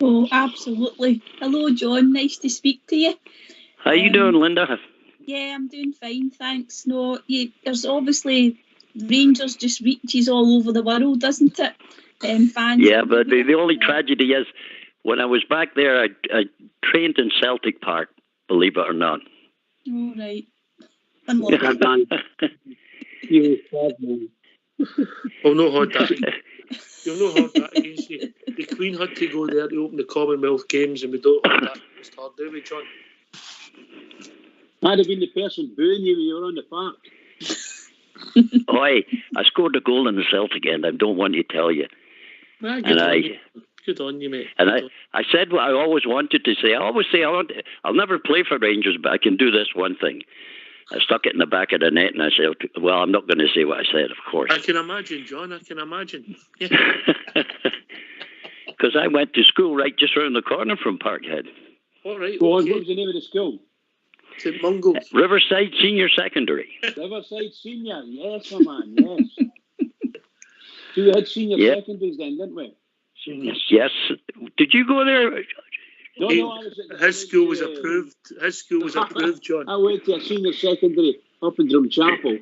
Oh, absolutely. Hello, John. Nice to speak to you. How you doing, Linda? Yeah, I'm doing fine, thanks. No, there's obviously Rangers just reaches all over the world, doesn't it? Fans. Yeah, but the only tragedy is when I was back there, I trained in Celtic Park, believe it or not. All right. Well, no hard that. You'll not hold that against you. The Queen had to go there to open the Commonwealth Games, and we don't hold that against her, do we, John? I'd have been the person booing you when you were on the park. Oi, I scored a goal in the Celtic end. I don't want to tell you. Well, good on you, mate. And I said what I always wanted to say. I always say I'll never play for Rangers, but I can do this one thing. I stuck it in the back of the net, and I said, well, I'm not going to say what I said, of course. I can imagine, John. I can imagine. Because I went to school right just around the corner from Parkhead. All right. Go on, what was the name of the school? St. Mungo's. Riverside Senior Secondary. Riverside Senior, yes, my man, yes. So we had senior secondaries then, didn't we? Yes. Did you go there? No, his school was approved. His school was approved, John. I went to a senior secondary up in Drumchapel.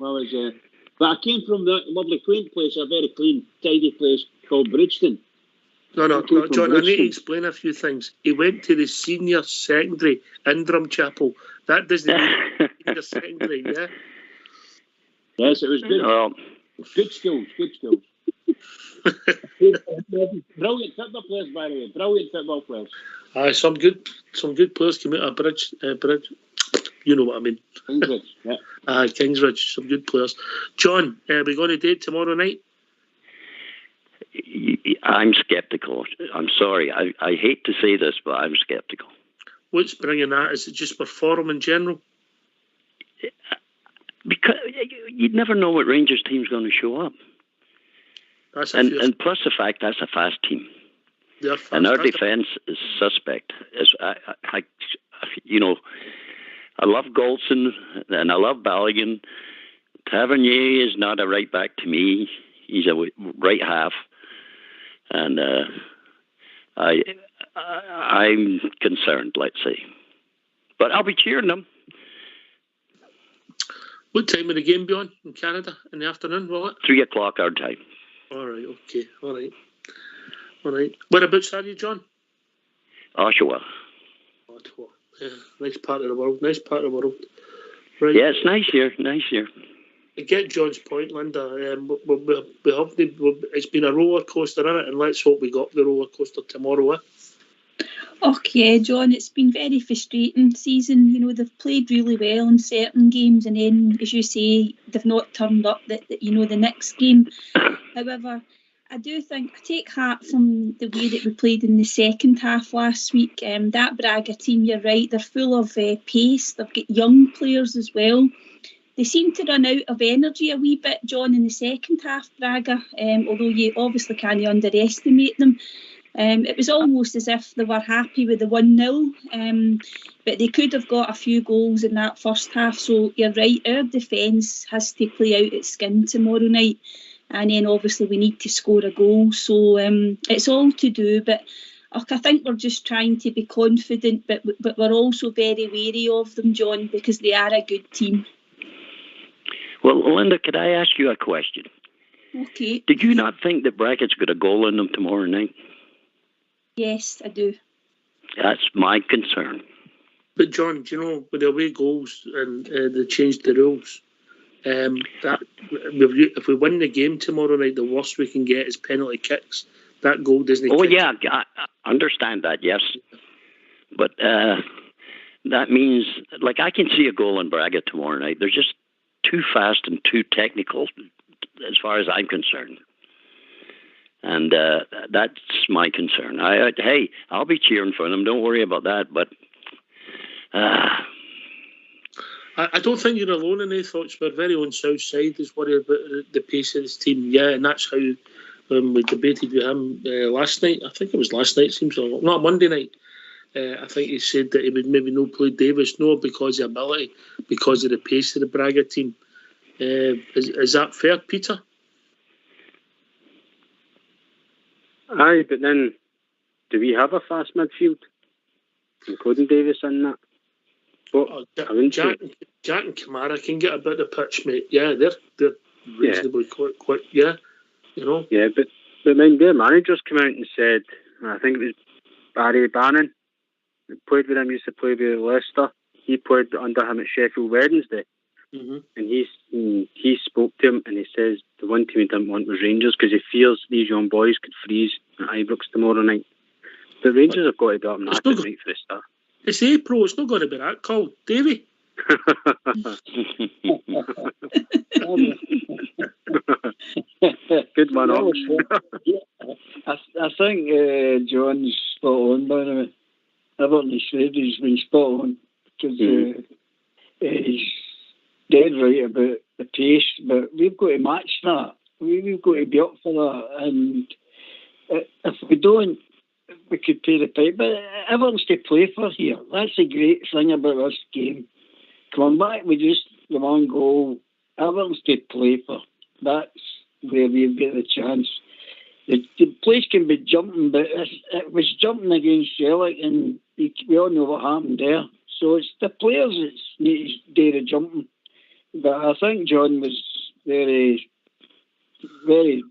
But I came from that lovely, quaint place, a very clean, tidy place called Bridgeton. No, John, I need to explain a few things. He went to the senior secondary in Drumchapel. That doesn't mean senior secondary, yeah? Yes, it was good. Good skills. Brilliant football players, by the way. Brilliant football players. Some good players came out of Bridge. You know what I mean. Kingsridge, yeah. Kingsridge, some good players. John, we going to date tomorrow night? I'm sceptical. I'm sorry. I hate to say this, but I'm sceptical. What's bringing that? Is it just for form in general? Because you'd never know what Rangers team's going to show up. And plus the fact that's a fast team. And our defence is suspect. I love Golson and I love Balogun. Tavernier is not a right back to me. He's a right half. And I'm concerned, let's say. But I'll be cheering them. What time will the game be on in Canada in the afternoon, will it? 3 o'clock our time. All right, okay. All right. Whereabouts are you, John? Oshawa. Yeah, nice part of the world. Right. Yeah, it's nice here. I get John's point, Linda. It's been a roller coaster, isn't it? And let's hope we got the roller coaster tomorrow. Okay, John, it's been very frustrating season. You know, they've played really well in certain games, and then, as you say, they've not turned up the next game. However, I do think I take heart from the way that we played in the second half last week. That Braga team, you're right, they're full of pace. They've got young players as well. They seem to run out of energy a wee bit, John, in the second half, Braga, although you obviously can't underestimate them. It was almost as if they were happy with the 1-0, but they could have got a few goals in that first half. So you're right, our defence has to play out its skin tomorrow night. And then obviously we need to score a goal. So it's all to do. But I think we're just trying to be confident, but we're also very wary of them, John, because they are a good team. Well, Linda, could I ask you a question? Okay. Did you not think that Brackett's got a goal in them tomorrow night? Yes, I do. That's my concern. But John, do you know, with the away goals and they changed the rules, that if we win the game tomorrow night, the worst we can get is penalty kicks. That goal doesn't. Oh yeah, I understand that. Yes, but that means like I can see a goal in Braga tomorrow night. They're just too fast and too technical, as far as I'm concerned. And that's my concern. Hey, I'll be cheering for them. Don't worry about that. But I don't think you're alone in those thoughts. We're very on South Side is worried about the pace of this team. Yeah, and that's how we debated with him last night. I think it was last night. Seems like not Monday night. I think he said that he would maybe not play Davis, no, because of ability, because of the pace of the Braga team. Is that fair, Peter? Aye, but then do we have a fast midfield, including Davis in that? Jack and Kamara can get about the pitch, mate. Yeah, reasonably quick. Yeah, you know. Yeah, but mind their managers came out and said, I think it was Barry Bannon, who played with him, used to play with Leicester. He played under him at Sheffield Wednesday. Mm-hmm. And he spoke to him and he says the one team he didn't want was Rangers because he fears these young boys could freeze at Ibrox tomorrow night. But Rangers have got to be up and active right for the start. It's April, it's not going to be that cold. Davy? Good one, Ox. I think John's spot on, by the way. Everything he said, he's been spot on. Because he's dead right about the pace, but we've got to match that. We've got to be up for that. And if we don't, we could pay the pipe. But everyone's to play for here. That's the great thing about this game. Coming back with just the one goal, everyone's to play for. That's where we've got the chance. The place can be jumping, but it was jumping against Shellick, and we all know what happened there. So it's the players that need to do the jumping. But I think John was very, very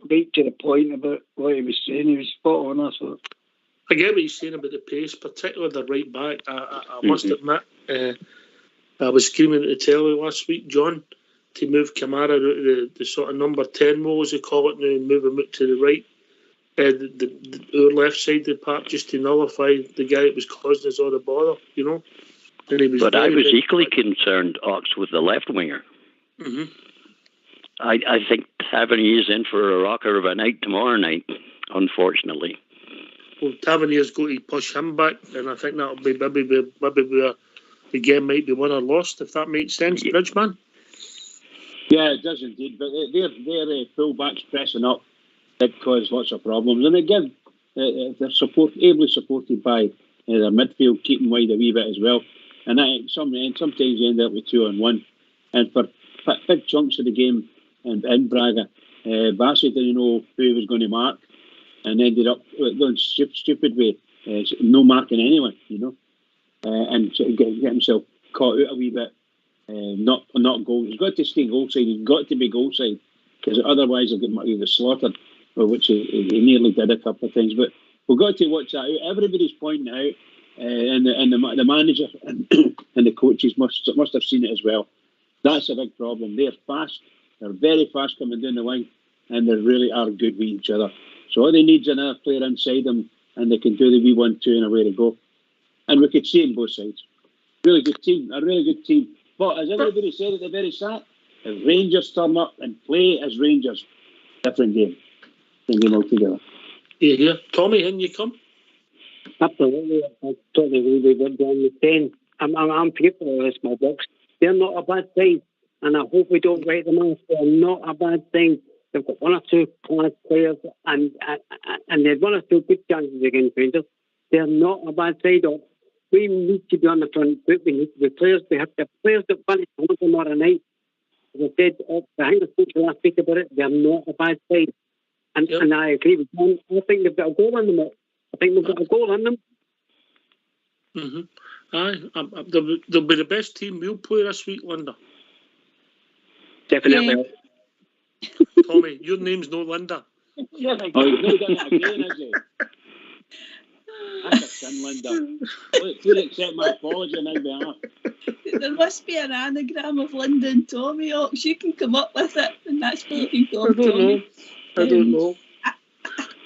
right to the point about what he was saying. He was spot on, I thought. I get what he's saying about the pace, particularly the right back. I must admit, I was screaming at the telly last week, John, to move Kamara out of the sort of number 10 role, as they call it now, and move him out to the right, our left side of the park, just to nullify the guy that was causing us all the bother, you know. And he was but I was equally concerned, Ox, with the left winger. Mm-hmm. I think Tavernier's in for a rocker of a night tomorrow night, unfortunately. Well, Tavernier's going to push him back, and I think that'll be maybe where the game might be won or lost, if that makes sense, Bridgeman. Yeah, it does indeed. But their full-backs pressing up did cause lots of problems. And again, they're ably supported by their midfield, keeping wide a wee bit as well. And sometimes you end up with 2-on-1. And for big chunks of the game in Braga, Bassi didn't know who he was going to mark and ended up going stupid way, no marking anyone, you know. And get himself caught out a wee bit. Not goal. He's got to stay goal side. He's got to be goal side because otherwise he was slaughtered, which he nearly did a couple of times. But we've got to watch that out. Everybody's pointing out, and the manager and the coaches must have seen it as well. That's a big problem. They're fast. They're very fast coming down the line, and they really are good with each other. So all they need is another player inside them, and they can do the wee 1-2 and away to go. And we could see it on both sides. Really good team, a really good team. But as everybody said at the very start, if Rangers turn up and play as Rangers, different game. Different game altogether. Yeah. Tommy, in you come? Absolutely. I totally agree with what John was saying. I'm people of this small box. They're not a bad thing, and I hope we don't write them off. They're not a bad thing. They've got one or two class players, and they had one or two good chances against Rangers. They're not a bad side. We need to be on the front foot. We need the players. We have the players that want to come tomorrow night. As I said, I think I spoke to last week about it. They're not a bad side, and I agree with John. I think they've got a goal in them. Mm-hmm. Aye, they'll be the best team we'll play this week, Linda. Definitely. Yeah. Tommy, your name's no Linda. You've not done it again, has he? That's a sin, Linda. Please accept my apology on our behalf. There must be an anagram of Linda and Tommy, Ox. You can come up with it, and that's what you call Tommy. I don't know.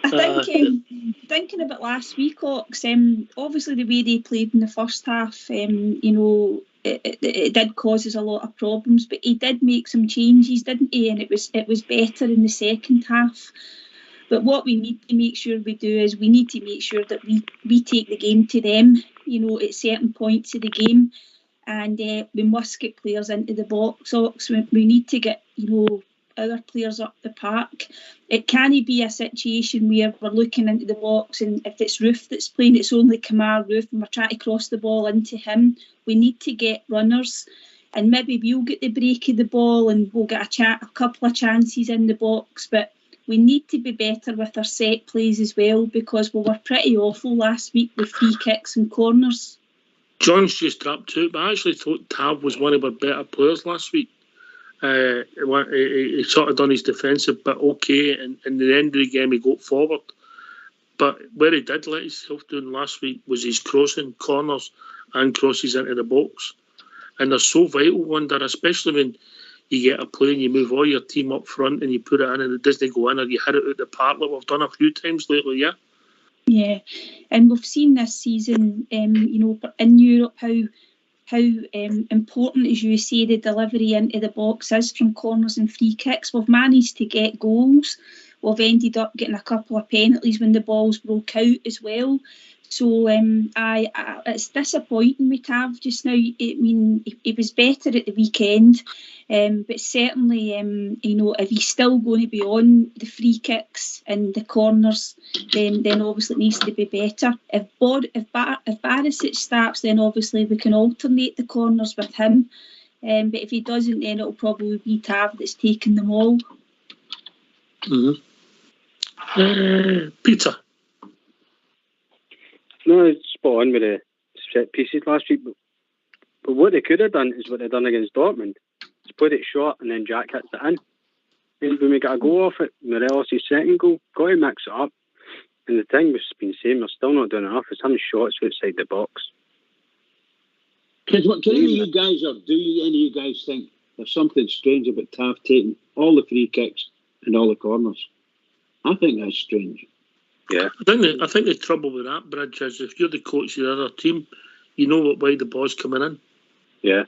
I think, thinking about last week, Ox, obviously the way they played in the first half, it did cause us a lot of problems, but he did make some changes, didn't he? And it was better in the second half. But what we need to make sure we do is we need to make sure that we take the game to them, at certain points of the game. And we must get players into the box. We need to get, our players up the park. It can't be a situation where we're looking into the box and if it's Roof that's playing, it's only Kamar Roof and we're trying to cross the ball into him. We need to get runners and maybe we'll get the break of the ball and we'll get a couple of chances in the box. But we need to be better with our set plays as well because we were pretty awful last week with free kicks and corners. John's just dropped out, but I actually thought Tab was one of our better players last week. He sort of done his defensive bit okay, and in the end of the game he got forward. But where he did let himself down last week was his crossing corners and crosses into the box. And they're so vital, Wonder, especially when you get a play and you move all your team up front and you put it in and it doesn't go in, or you hit it out the park like we've done a few times lately, yeah? Yeah, and we've seen this season, in Europe, how important, as you say, the delivery into the box is from corners and free kicks. We've managed to get goals. We've ended up getting a couple of penalties when the balls broke out as well. So it's disappointing with Tav just now. I mean, he was better at the weekend, but certainly, if he's still going to be on the free kicks and the corners, then obviously it needs to be better. If Barisic starts, then obviously we can alternate the corners with him. But if he doesn't, then it'll probably be Tav that's taking them all. Mm-hmm. Peter. No, it's spot on with the set pieces last week. But what they could have done is what they've done against Dortmund. Just put it short and then Jack hits it in. And when we got a goal off it, Morelos' second goal, got to mix it up. And the thing we've been saying, we're still not doing enough, is having shots outside the box. Can any of you guys, or do any of you guys think there's something strange about Tav taking all the free kicks and all the corners? I think that's strange. Yeah, I think the trouble with that, Bridge, is if you're the coach of the other team, you know what way the ball's coming in. Yeah.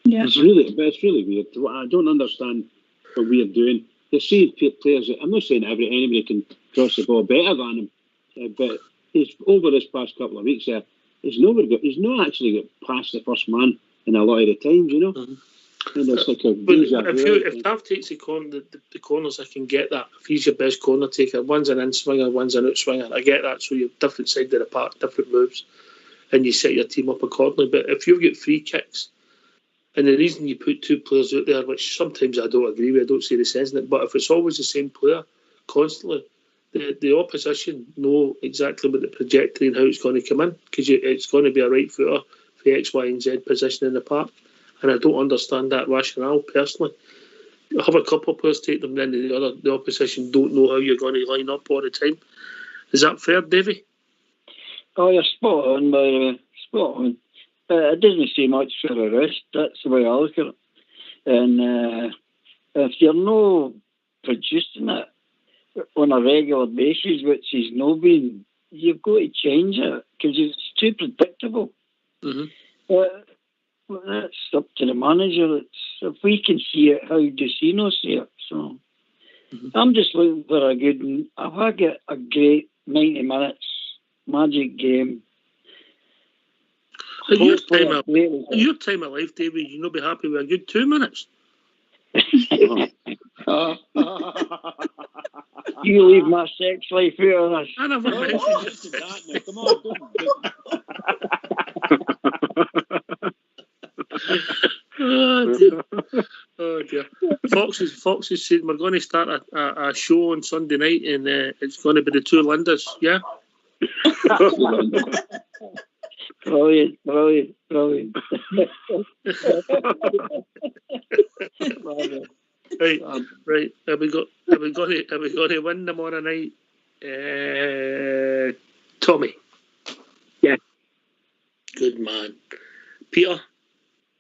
Yeah. It's really weird. I don't understand what we're doing. You see players, I'm not saying anybody can cross the ball better than him, but he's over this past couple of weeks there, he's not actually got past the first man in a lot of the times, you know. Mm-hmm. And it's like if Tav takes the corners, I can get that. If he's your best corner taker, one's an in swinger, one's an out swinger, I get that. So you're different sides of the park, different moves, and you set your team up accordingly. But if you've got free kicks, and the reason you put two players out there, which sometimes I don't agree with, I don't see the sense in it, but if it's always the same player constantly, the opposition know exactly what the trajectory and how it's going to come in, because it's going to be a right footer for X, Y, and Z position in the park. And I don't understand that rationale personally. You have a couple of players take them, then the opposition don't know how you're going to line up all the time. Is that fair, Davy? Oh, you're spot on, by the way. Spot on. It doesn't say much for the rest. That's the way I look at it. And if you're not producing it on a regular basis, which is not been, you've got to change it because it's too predictable. Mm-hmm. That's up to the manager. If we can see it, how does he not see it? So I'm just looking for if I get a great 90 minutes magic game. At your time of life, David, you'll not be happy with a good 2 minutes. You leave my sex life out of this. I never mentioned that. Come on, Oh dear. Fox is saying we're going to start a show on Sunday night, and it's going to be the two Lindas, yeah? Brilliant. Right. Have we got to win tomorrow night? Tommy. Yeah. Good man. Peter.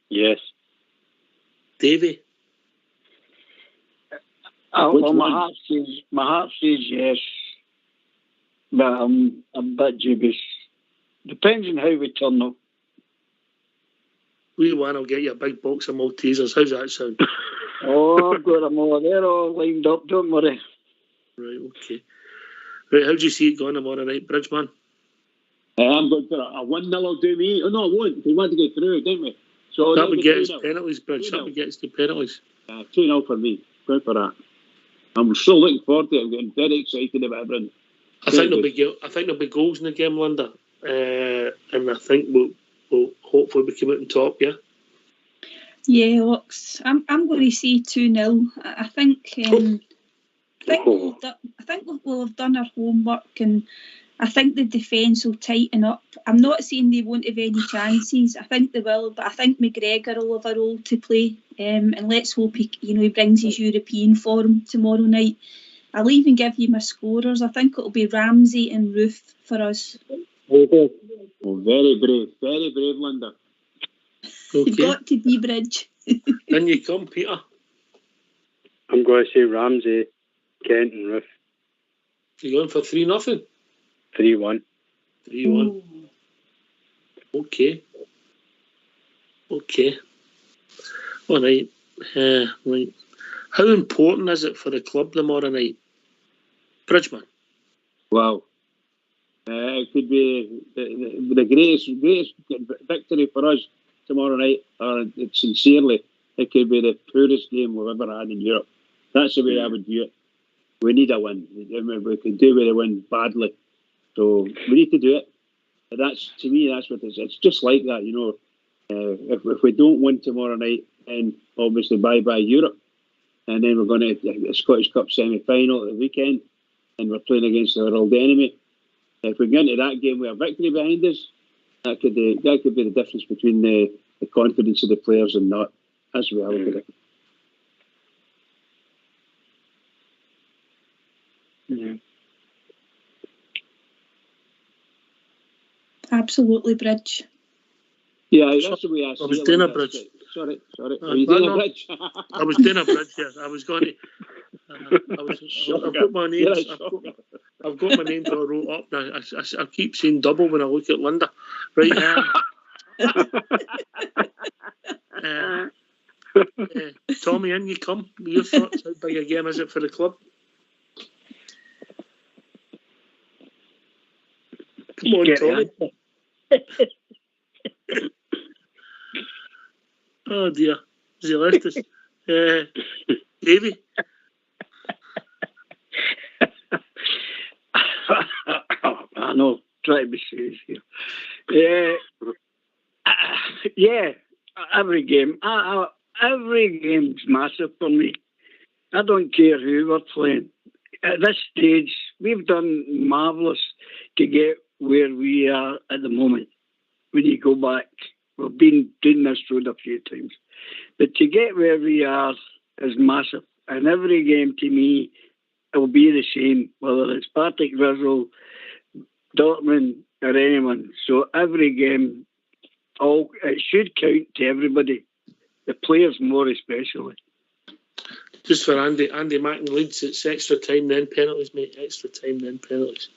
Yes. Davy. Well, my heart says yes, but I'm a bit dubious. Depends on how we turn up. We one will get you a big box of Maltesers. How's that sound? Oh, I've got them all. They're all lined up, don't worry. Right, okay. Right, how do you see it going tomorrow night, Bridgeman? I'm going for a 1-0 will do me. Oh, no, it won't. We want to get through, didn't we? So that would get us penalties, Bridge. That would get us the penalties. 2-0 for me. Going for that. I'm so looking forward to it. I'm getting very excited about everything. I think there'll be goals in the game, Linda. And I think we'll hopefully we come out on top, yeah? Yeah, Lux. I'm going to say 2-0. I think we'll have done our homework, and I think the defence will tighten up. I'm not saying they won't have any chances. I think they will, but I think McGregor will have a role to play and let's hope he brings his European form tomorrow night. I'll even give you my scorers. I think it'll be Ramsey and Roof for us. Oh, very brave, Linda. Okay. You've got to be, Bridge. In you come, Peter. I'm going to say Ramsey, Kent and Roof. You going for 3-0? 3-1. 3-1. Okay. All right. Right. How important is it for the club tomorrow night? Bridgman. Wow. It could be the greatest victory for us tomorrow night, or sincerely, it could be the poorest game we've ever had in Europe. That's the way I would view it. We need a win. We could do with a win badly. So we need to do it. And to me, that's what it is. It's just like that, If we don't win tomorrow night, then obviously bye-bye Europe. And then we're going to the Scottish Cup semi-final at the weekend, and we're playing against our old enemy. If we get into that game with a victory behind us, that could be the difference between the confidence of the players and not. That's the way I look at it. Yeah. Absolutely, Bridge. Yeah, that's the way I see it. I was doing a Bridge. Sorry. Are you doing a Bridge? I was doing a Bridge, yeah. I was going to... I've got my names. I've got my names all wrote up now. I keep saying double when I look at Linda. Right. Tommy, in you come. Your thoughts? How big a game is it for the club? Come on, Tommy. Oh dear, has he left us? Davey? I know, try to be serious here. Yeah, every game. Every game's massive for me. I don't care who we're playing. At this stage, we've done marvellous to get where we are at the moment. When you go back, we've been doing this road a few times. But to get where we are is massive. And every game, to me, it will be the same, whether it's Partick Thistle, Dortmund, or anyone. So every game, it should count to everybody. The players more especially. Just for Andy Mack and Leeds, it's extra time then penalties, mate. Extra time then penalties.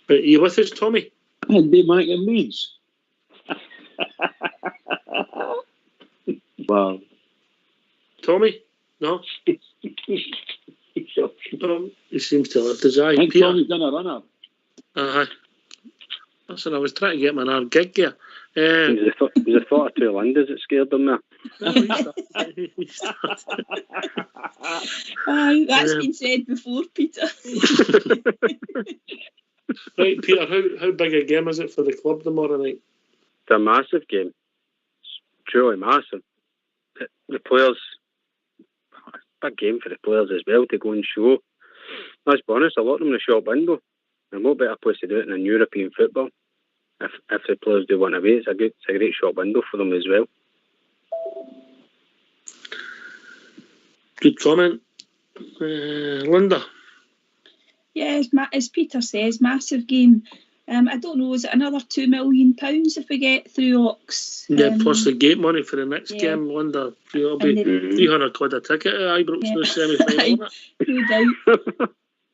But are you with us, Tommy? Andy Mack and Leeds. Wow. Tommy? No? He seems to have his eye. I think Tommy's done a runner. That's what I was trying to get my arm gig here. He's a thought of two Lindas that scared him there. That's been said before, Peter. Right, Peter, how big a game is it for the club tomorrow night? It's a massive game. It's truly massive. The players, it's a big game for the players as well to go and show. Let's be honest, a lot of them in the shop window. And what better place to do it than European football? If the players do want away, it's a great shop window for them as well. Good comment. Linda? Yeah, as Peter says, massive game. I don't know, is it another £2 million if we get through Ox? Yeah, plus the gate money for the next game, Linda. It'll be £300 a ticket at Ibrox for the semi-final. No doubt.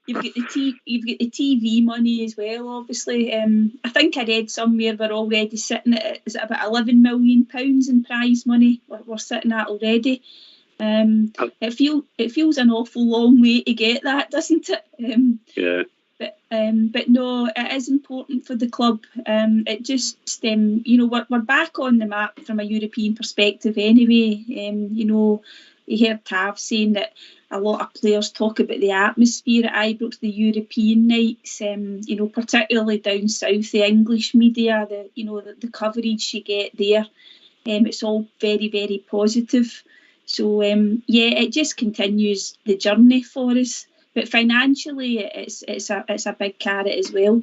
You've got the TV money as well, obviously. I think I read somewhere we're already sitting at, is it about £11 million in prize money we're sitting at already. It feels an awful long way to get that, doesn't it? Yeah. But no, it is important for the club. It just, we're back on the map from a European perspective anyway. You heard Tav saying that a lot of players talk about the atmosphere at Ibrox, the European nights, particularly down south, the English media, the coverage you get there. It's all very, very positive. So, it just continues the journey for us. But financially, it's a big carrot as well.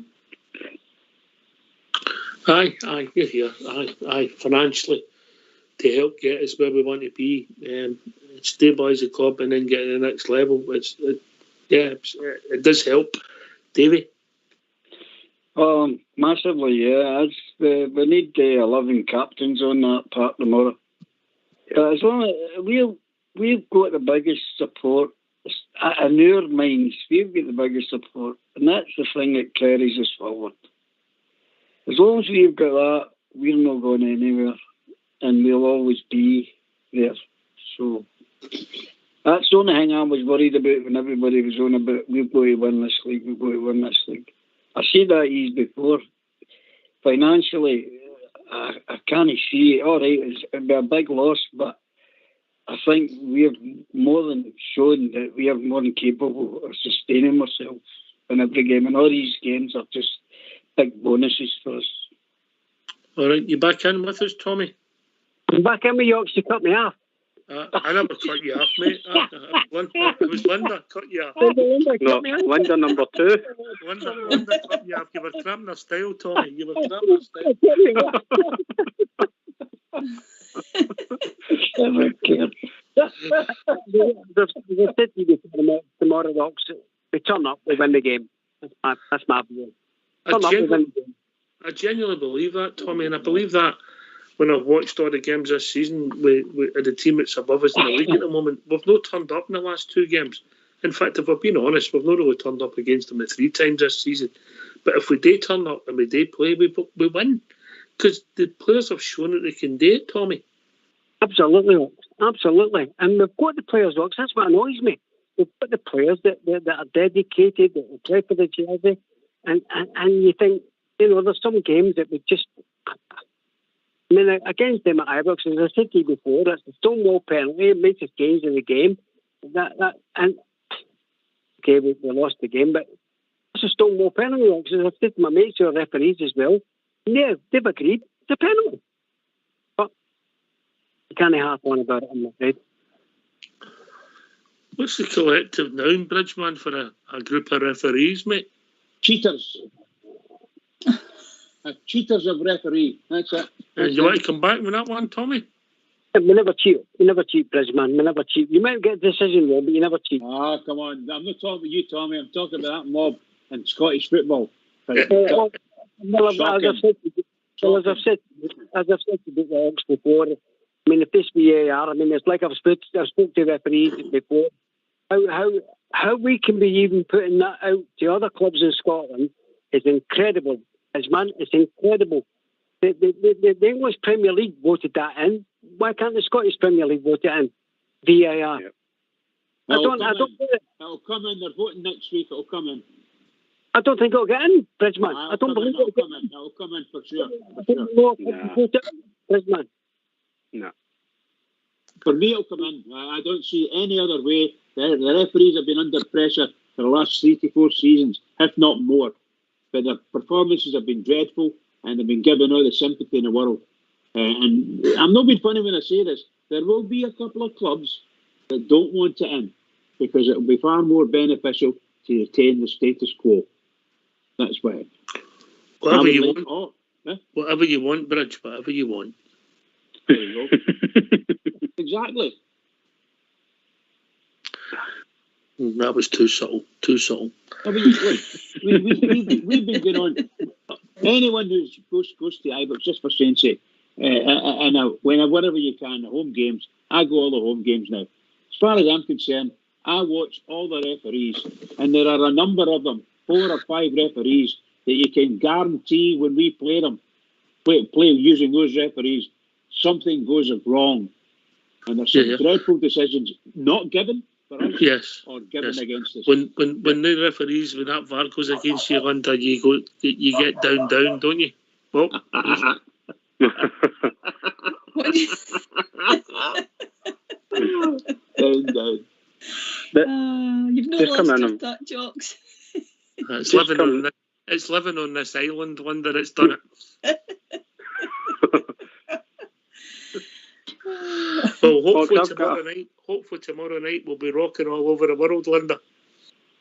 Aye, you're here. Aye, financially. to help get us where we want to be, stabilise the club, and then get to the next level. It does help, Davey. Massively, yeah. We need 11 captains on that part tomorrow. But as long as we've got the biggest support in our minds, we've got the biggest support, and that's the thing that carries us forward. As long as we've got that, we're not going anywhere, and we'll always be there. So that's the only thing I was worried about when everybody was on about we've got to win this league, we've got to win this league. I said that ease before. Financially, I can't see it. All right, it'd be a big loss, but I think we've more than shown that we are more than capable of sustaining ourselves in every game. And all these games are just big bonuses for us. All right, you back in with us, Tommy? I'm back in with you, you cut me off. I never cut you off, mate. It was Linda cut you off. No, Linda number 2. Linda cut you off. You were cramping her style, Tommy. You were cramping her style. Never cared. The city before tomorrow, Rocks. We turn up, we win the game. That's my view. I genuinely believe that, Tommy, and I believe that when I've watched all the games this season with the team that's above us in the league at the moment. We've not turned up in the last 2 games. In fact, if we're being honest, we've not really turned up against them 3 times this season. But if we do turn up and we do play, we win. Because the players have shown that they can do it, Tommy. Absolutely. And we've got the players, Rocks. That's what annoys me. We've got the players that are dedicated, that play for the jersey. And you think, there's some games that we just... I mean, against them at Ibrox, as I said to you before, that's the Stonewall penalty. It makes us change in the game. Okay, we lost the game, but it's a Stonewall penalty. As I said to my mates who are referees as well, they've agreed it's a penalty. But you can't harp on about it, I'm afraid. What's the collective noun, Bridgeman, for a group of referees, mate? Cheaters. Cheaters of referee. That's it. You want to come back with that one, Tommy? We never cheat. Bridgeman. We never cheat. You might get a decision wrong, but you never cheat. Ah, come on. I'm not talking about you, Tommy. I'm talking about that mob in Scottish football. As I've said to the Hawks before, I mean, if this VAR, I mean, it's like I've spoke to referees before. How we can be even putting that out to other clubs in Scotland is incredible. It's incredible. The English Premier League voted that in. Why can't the Scottish Premier League vote it in? VAR. Yep. I don't get it. It'll come in. They're voting next week. It'll come in. I don't think it'll get in, Bridgeman. I don't believe it'll come in. It'll come in for sure. Bridgeman. No. For me, it'll come in. I don't see any other way. The referees have been under pressure for the last 3 to 4 seasons, if not more. But their performances have been dreadful, and they've been given all the sympathy in the world. And I'm not being funny when I say this. There will be a couple of clubs that don't want it in, because it will be far more beneficial to retain the status quo. That's why. Whatever you want, Bridge. Whatever you want. There you go. Exactly. That was too subtle. I mean, look, we've been going on. Anyone who goes to Ibrox, just for saying sake, whenever you can, the home games, I go all the home games now. As far as I'm concerned, I watch all the referees, and there are a number of them, 4 or 5 referees, that you can guarantee when we play using those referees, something goes wrong. And there's some dreadful decisions not given for us or given against us. When the referees, when that VAR goes against you, Linda, you get down, don't you? Well, down. You've not lost your touch, Jocks. It's living on this island, Linda. It's done it. Well, hopefully tomorrow night we'll be rocking all over the world, Linda.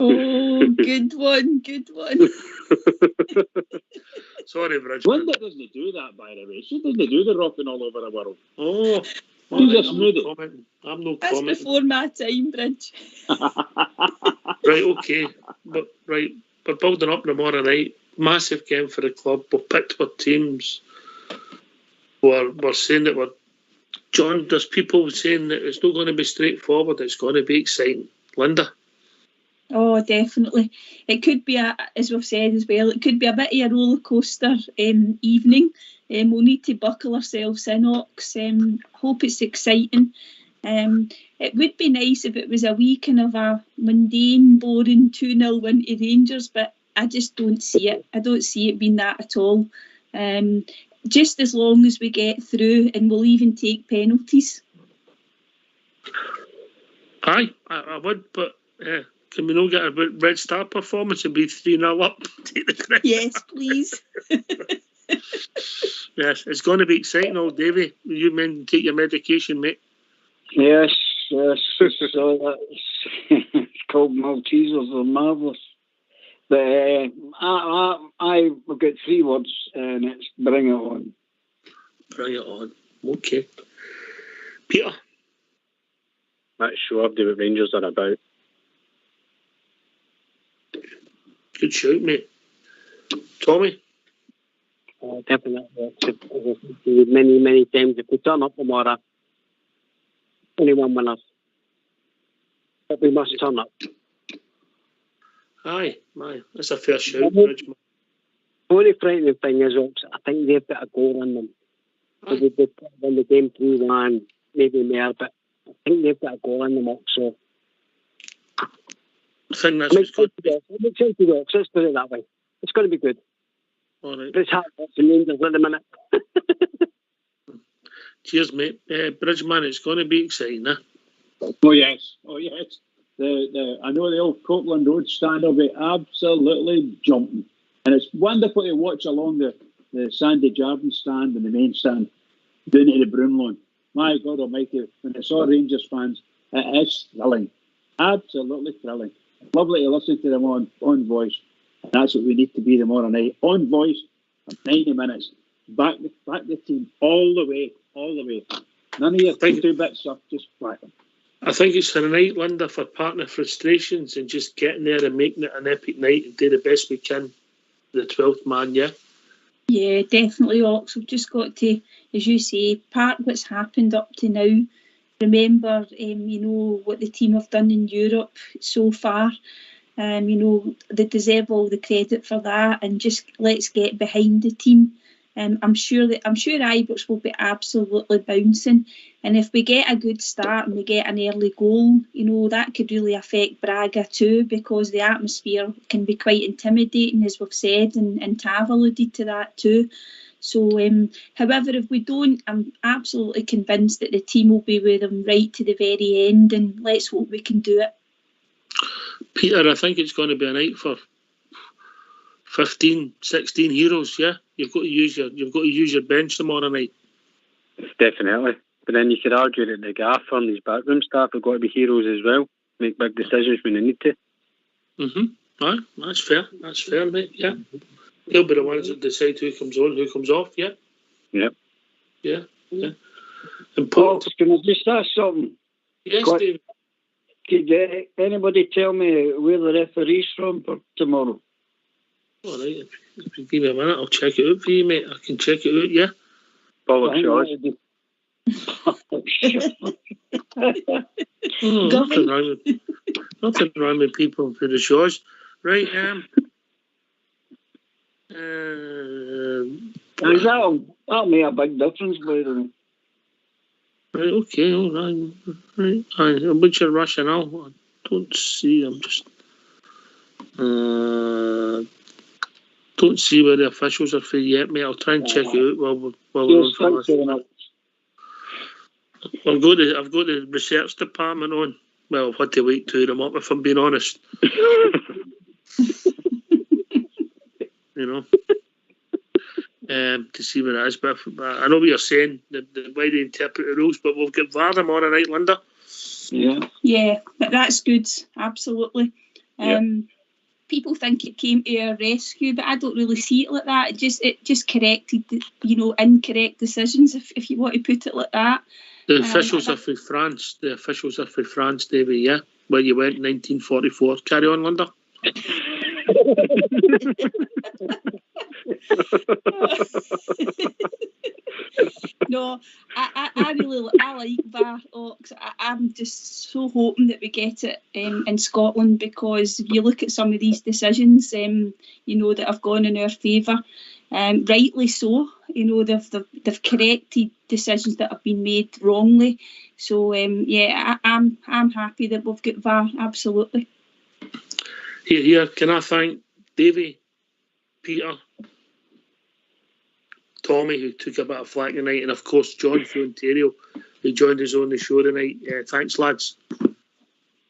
Oh, good one. Sorry, Bridge. Linda doesn't do that, by the way. She doesn't do the rocking all over the world. Oh, She's a smoothie. I'm no That's comment. before my time, Bridge. Right, okay. But right, we're building up tomorrow night. Massive game for the club. We've picked our teams. We're saying that John, there's people saying that it's not going to be straightforward. It's going to be exciting. Linda? Oh, definitely. It could be, as we've said as well, it could be a bit of a roller coaster evening. We'll need to buckle ourselves in, Ox. Hope it's exciting. It would be nice if it was a wee kind of a mundane, boring 2-0 win to Rangers, but I just don't see it. I don't see it being that at all. Just as long as we get through, and we'll even take penalties. Aye, I would, but can we not get a Red Star performance and be 3-0 up? Take the credit. Yes, please. Yes, it's going to be exciting, old Davey. You men take your medication, mate. Yes. So it's called Maltesers. They're marvellous. But I've got 3 words, and it's bring it on. Bring it on. Okay. Peter? Let's show up what Rangers are about. Good shout, mate. Tommy? Definitely. Many, many times. If we turn up tomorrow, only one winner. But we must turn up. Aye. That's a fair shout, The only frightening thing is, I think they've got a goal in them. So they did win the game 3-1, maybe more, but I think they've got a goal in them also. I think that's what's good. I'm excited to watch. Let's put it that way. It's going to be good. All right. It's hard watching Rangers at the minute. Cheers, mate. Bridgeman, it's going to be exciting, eh? Oh yes. I know the old Copeland Road stand will be absolutely jumping, and it's wonderful to watch along the Sandy Jardine stand and the main stand down to the Broom Lawn. My God Almighty! When I saw Rangers fans, it is thrilling, absolutely thrilling. Lovely to listen to them on voice. And that's what we need to be tomorrow night, on voice for 90 minutes. Back the team all the way. None of your 2 bits stuff, just back them. I think it's for the night, Linda, for partner frustrations and just getting there and making it an epic night and do the best we can. The 12th man, yeah? Yeah, definitely, Ox. We've just got to, as you say, part what's happened up to now. Remember, what the team have done in Europe so far. They deserve all the credit for that, and just let's get behind the team. I'm sure Ibrox will be absolutely bouncing, and if we get a good start and we get an early goal, that could really affect Braga too, because the atmosphere can be quite intimidating, as we've said, and Tav alluded to that too. So, however, if we don't, I'm absolutely convinced that the team will be with them right to the very end, and let's hope we can do it. Peter, I think it's going to be a night for 15, 16 heroes, yeah? You've got to use your bench tomorrow night. Definitely. But then you could argue that the gaffer and his backroom staff have got to be heroes as well. Make big decisions when they need to. Aye, that's fair, mate, yeah. They'll be the ones that decide who comes on, who comes off, yeah? Yep. Yeah. Important. Can I just ask something? Yes, Dave. Could anybody tell me where the referee's from for tomorrow? All right, if you give me a minute, I'll check it out for you, mate. I can check it out, yeah? Pollock Shaws. Nothing wrong with people for the Shaws. Right, that'll make a big difference, by the way. Right, okay, all right. What's your rationale? I don't see, I'm just... don't see where the officials are for yet, mate. I'll try and check it out while we're on for this. I've got the research department on. Well, I've had to wake 2 of them up, if I'm being honest. To see what it is. But I know what you're saying, the way they interpret the rules, but we'll get VAR tomorrow night, Linda. Yeah, that's good. Absolutely. people think it came to our rescue, but I don't really see it like that. It just corrected, incorrect decisions, if you want to put it like that. The officials are for France. The officials are for France, Davy, yeah? Where you went in 1944. Carry on, Linda. No, I really like VAR, Ox. I'm just so hoping that we get it in Scotland, because if you look at some of these decisions, that have gone in our favour, rightly so. They've corrected decisions that have been made wrongly. So I'm happy that we've got VAR. Absolutely. Here. Can I thank Davy, Peter, Tommy, who took a bit of flack tonight, and of course John from Ontario, who joined us on the show tonight. Thanks, lads.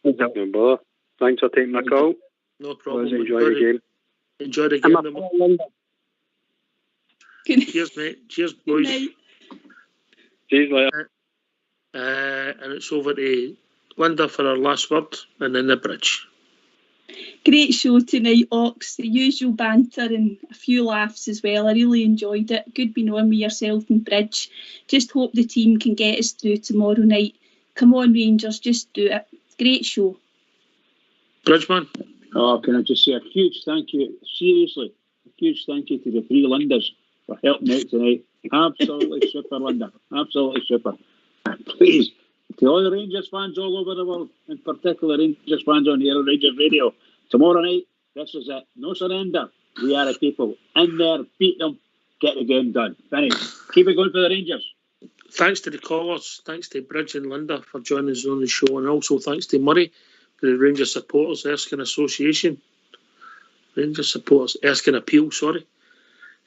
No bother. Thanks for taking my call. No problem. Enjoy the game. Enjoy the game. Cheers, mate. Cheers, boys. Cheers, later. And it's over to Linda for her last word, and then the bridge. Great show tonight, Ox. The usual banter and a few laughs as well. I really enjoyed it. Good being on with yourself and Bridge. Just hope the team can get us through tomorrow night. Come on, Rangers, just do it. Great show. Bridgeman. Oh, can I just say a huge thank you, seriously, a huge thank you to the three Lindas for helping out tonight. Absolutely super, Linda. Absolutely super. And please, to all the Rangers fans all over the world, in particular Rangers fans on here on Rangers Radio, tomorrow night, this is it. No surrender. We are the people. In there, beat them, get the game done. Finish. Keep it going for the Rangers. Thanks to the callers. Thanks to Bridge and Linda for joining us on the show. And also thanks to Murray, the Rangers Supporters Erskine Association. Rangers Supporters Erskine Appeal, sorry.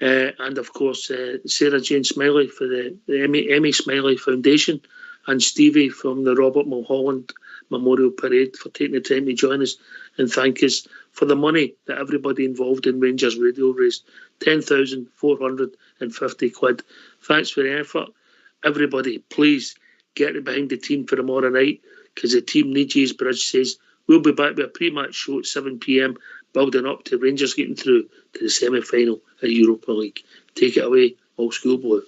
And of course, Sarah Jane Smiley for the Emmy Smiley Foundation, and Stevie from the Robert Mulholland Memorial Parade for taking the time to join us and thank us for the money that everybody involved in Rangers Radio raised, 10,450 quid. Thanks for the effort. Everybody, please get behind the team for tomorrow night, because the team needs you, as Bridge says. We'll be back with a pre-match show at 7 p.m, building up to Rangers getting through to the semi-final of Europa League. Take it away, Old School Blue.